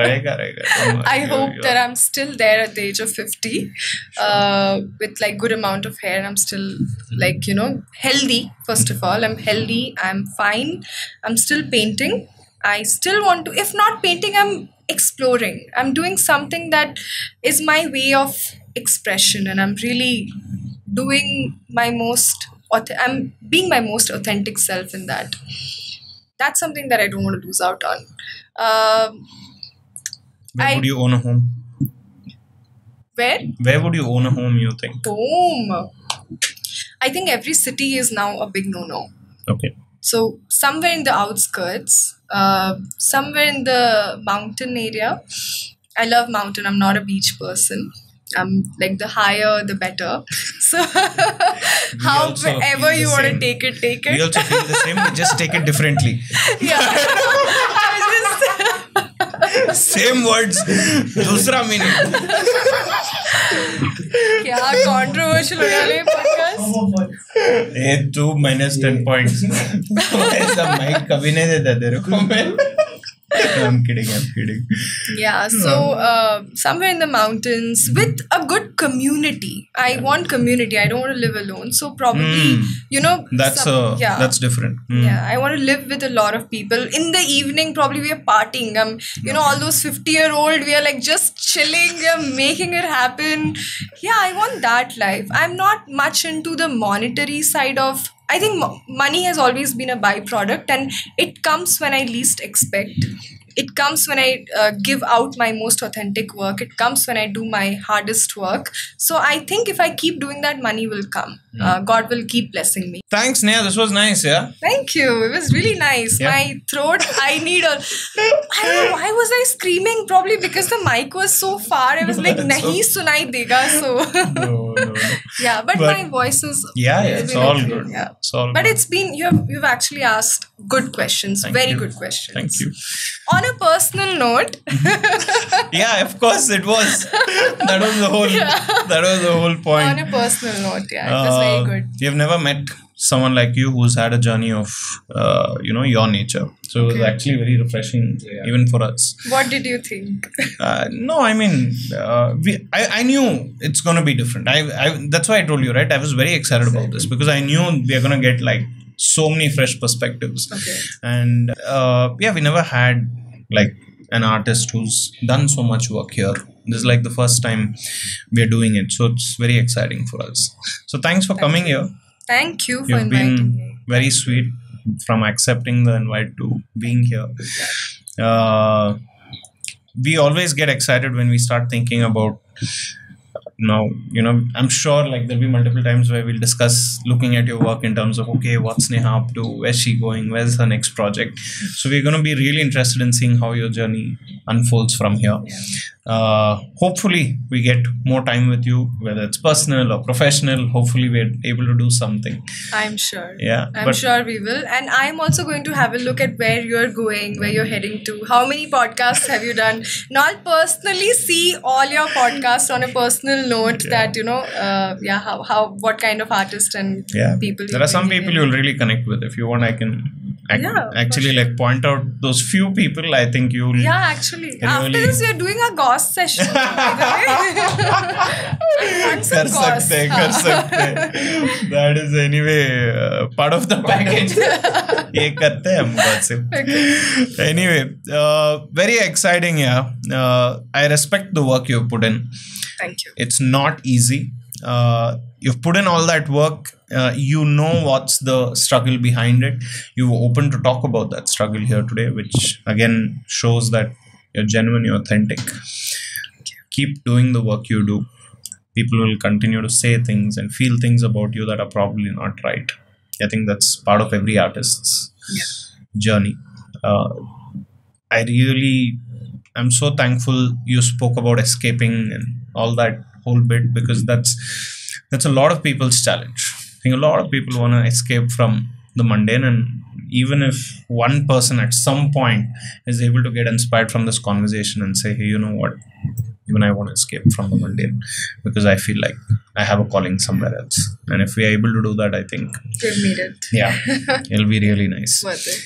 Speaker 2: रहेगा.
Speaker 3: I hope that I'm still there at the age of 50 with good amount of hair. I'm still healthy. First of all, I'm healthy. I'm fine. I'm still painting. I still want to, if not painting, I'm exploring. I'm doing something that is my way of expression, and I'm really doing my most, I'm being my most authentic self in that. That's something that I don't want to lose out on.
Speaker 2: Where would you own a home? Where would you own a home, you think?
Speaker 3: Home. I think every city is now a big no-no.
Speaker 2: Okay.
Speaker 3: So somewhere in the outskirts, somewhere in the mountain area, I love mountain. I'm not a beach person. Like the higher, the better. So however you want to take it, take it.
Speaker 2: We also feel the same. We just take it differently.
Speaker 3: Yeah.
Speaker 2: Same words, दूसरा meaning.
Speaker 3: क्या controversial हो गया ये podcast?
Speaker 2: 2 minus 10 points. ऐसा mic कभी नहीं देता तेरे को मैं. I'm kidding.
Speaker 3: Yeah, so somewhere in the mountains with a good community. I want community. I don't want to live alone. So probably,
Speaker 2: that's different.
Speaker 3: Yeah, I want to live with a lot of people. In the evening, probably we are partying. All those 50-year-old, we are like just chilling. We are making it happen. Yeah, I want that life. I'm not much into the monetary side of. I think money has always been a byproduct, and it comes when I least expect. It comes when I give out my most authentic work. It comes when I do my hardest work. So I think if I keep doing that, money will come. God will keep blessing me.
Speaker 2: Thanks, Sneha. This was nice, yeah?
Speaker 3: Thank you. It was really nice. Yeah. My throat, I don't know, why was I screaming? Probably because the mic was so far. I was like, nahi sunai dega. So,
Speaker 2: no.
Speaker 3: Yeah, but my voice is...
Speaker 2: Yeah, it's all good.
Speaker 3: Yeah.
Speaker 2: It's all
Speaker 3: but
Speaker 2: good.
Speaker 3: it's been... You've actually asked good questions. Very good questions.
Speaker 2: Thank you.
Speaker 3: On a personal note...
Speaker 2: Yeah, of course it was. That was the whole point.
Speaker 3: On a personal note, yeah. It was very good.
Speaker 2: You've never met someone like you who's had a journey of, your nature. So it was actually very refreshing, even for us.
Speaker 3: What did you think?
Speaker 2: No, I mean, I knew it's going to be different. That's why I told you, right? I was very excited about this because I knew we are going to get like so many fresh perspectives.
Speaker 3: Okay.
Speaker 2: And we never had like an artist who's done so much work here. This is like the first time we are doing it. So it's very exciting for us. So thanks for coming here.
Speaker 3: Thank you for
Speaker 2: You've
Speaker 3: inviting
Speaker 2: been
Speaker 3: me.
Speaker 2: very sweet from accepting the invite to being here. We always get excited when we start thinking about now, I'm sure like there'll be multiple times where we'll discuss looking at your work in terms of, okay, what's Sneha up to? Where's she going? Where's her next project? So we're going to be really interested in seeing how your journey unfolds from here. Hopefully we get more time with you, whether it's personal or professional. Hopefully we're able to do something.
Speaker 3: I'm sure.
Speaker 2: Yeah.
Speaker 3: I'm sure we will. And I'm also going to have a look at where you're going, where you're heading to. How many podcasts have you done? Now I'll personally see all your podcasts on a personal note that, what kind of artist and people.
Speaker 2: There are some people you'll really connect with. If you want, I can actually like point out those few people. I think you'll.
Speaker 3: Yeah, actually. Really after this, we're doing a ghost session. By the way.
Speaker 2: कर सकते. That is anyway part of the package. ये करते हैं हम gossip. Anyway, very exciting. Yeah, I respect the work you've put in.
Speaker 3: Thank you.
Speaker 2: It's not easy. You've put in all that work. You know what's the struggle behind it. You're open to talk about that struggle here today, which again shows that you're genuine, you're authentic. Keep doing the work you do. People will continue to say things and feel things about you that are probably not right. I think that's part of every artist's journey. I'm so thankful you spoke about escaping and all that whole bit, because that's a lot of people's challenge. I think a lot of people want to escape from the mundane, and even if one person at some point is able to get inspired from this conversation and say, hey, you know what, even I want to escape from the mundane because I feel like I have a calling somewhere else. And if we are able to do that, I think
Speaker 3: we've made it.
Speaker 2: Yeah, it'll be really nice.
Speaker 3: Worth it.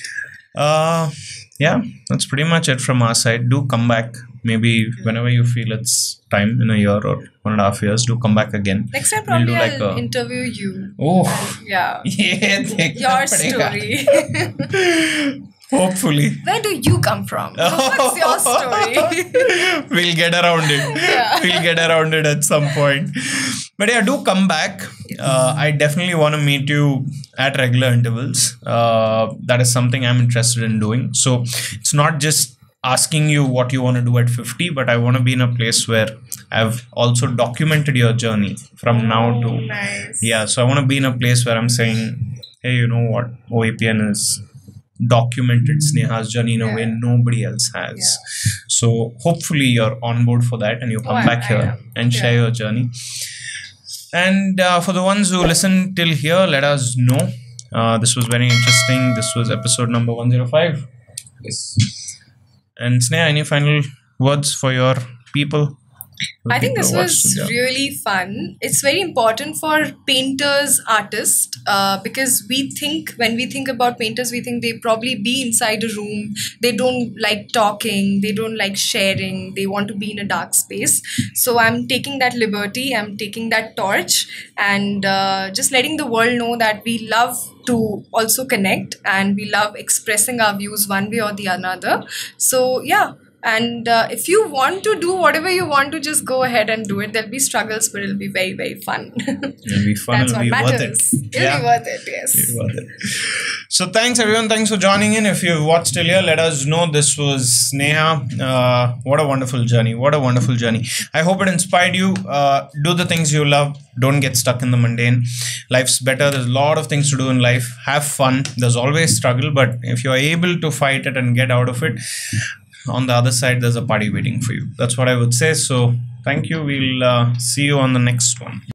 Speaker 2: That's pretty much it from our side. Do come back. Maybe whenever you feel it's time, in a year or 1.5 years, do come back again.
Speaker 3: Next time probably I'll interview you.
Speaker 2: Oh.
Speaker 3: Yeah. Your story.
Speaker 2: Hopefully.
Speaker 3: Where do you come from? What's your story?
Speaker 2: We'll get around it.
Speaker 3: Yeah.
Speaker 2: We'll get around it at some point. But yeah, do come back. I definitely want to meet you at regular intervals. That is something I'm interested in doing. So it's not just asking you what you want to do at 50, but I want to be in a place where I've also documented your journey from now to...
Speaker 3: Nice.
Speaker 2: Yeah, so I want to be in a place where I'm saying, hey, you know what, OAPN is documented Sneha's journey in a way nobody else has. So hopefully you're on board for that and you come back here and share your journey. And for the ones who listen till here, let us know. This was very interesting. This was episode number 105.
Speaker 4: Yes.
Speaker 2: And Sneha, any final words for your people?
Speaker 3: I think this was really fun. It's very important for painters, artists, because when we think about painters, we think they probably be inside a room. They don't like talking. They don't like sharing. They want to be in a dark space. So I'm taking that liberty. I'm taking that torch and just letting the world know that we love to also connect and we love expressing our views one way or the another. So yeah. And if you want to do whatever you want to, just go ahead and do it. There'll be struggles, but it'll be very, very fun.
Speaker 2: It'll be fun.
Speaker 3: That's
Speaker 2: it'll
Speaker 3: what
Speaker 2: be
Speaker 3: matters.
Speaker 2: Worth it.
Speaker 3: It'll be worth it, yes.
Speaker 2: It'll be worth it. So thanks everyone. Thanks for joining in. If you've watched till here, let us know. This was Sneha. What a wonderful journey. What a wonderful journey. I hope it inspired you. Do the things you love. Don't get stuck in the mundane. Life's better. There's a lot of things to do in life. Have fun. There's always struggle, but if you're able to fight it and get out of it, on the other side, there's a party waiting for you. That's what I would say. So thank you. We'll see you on the next one.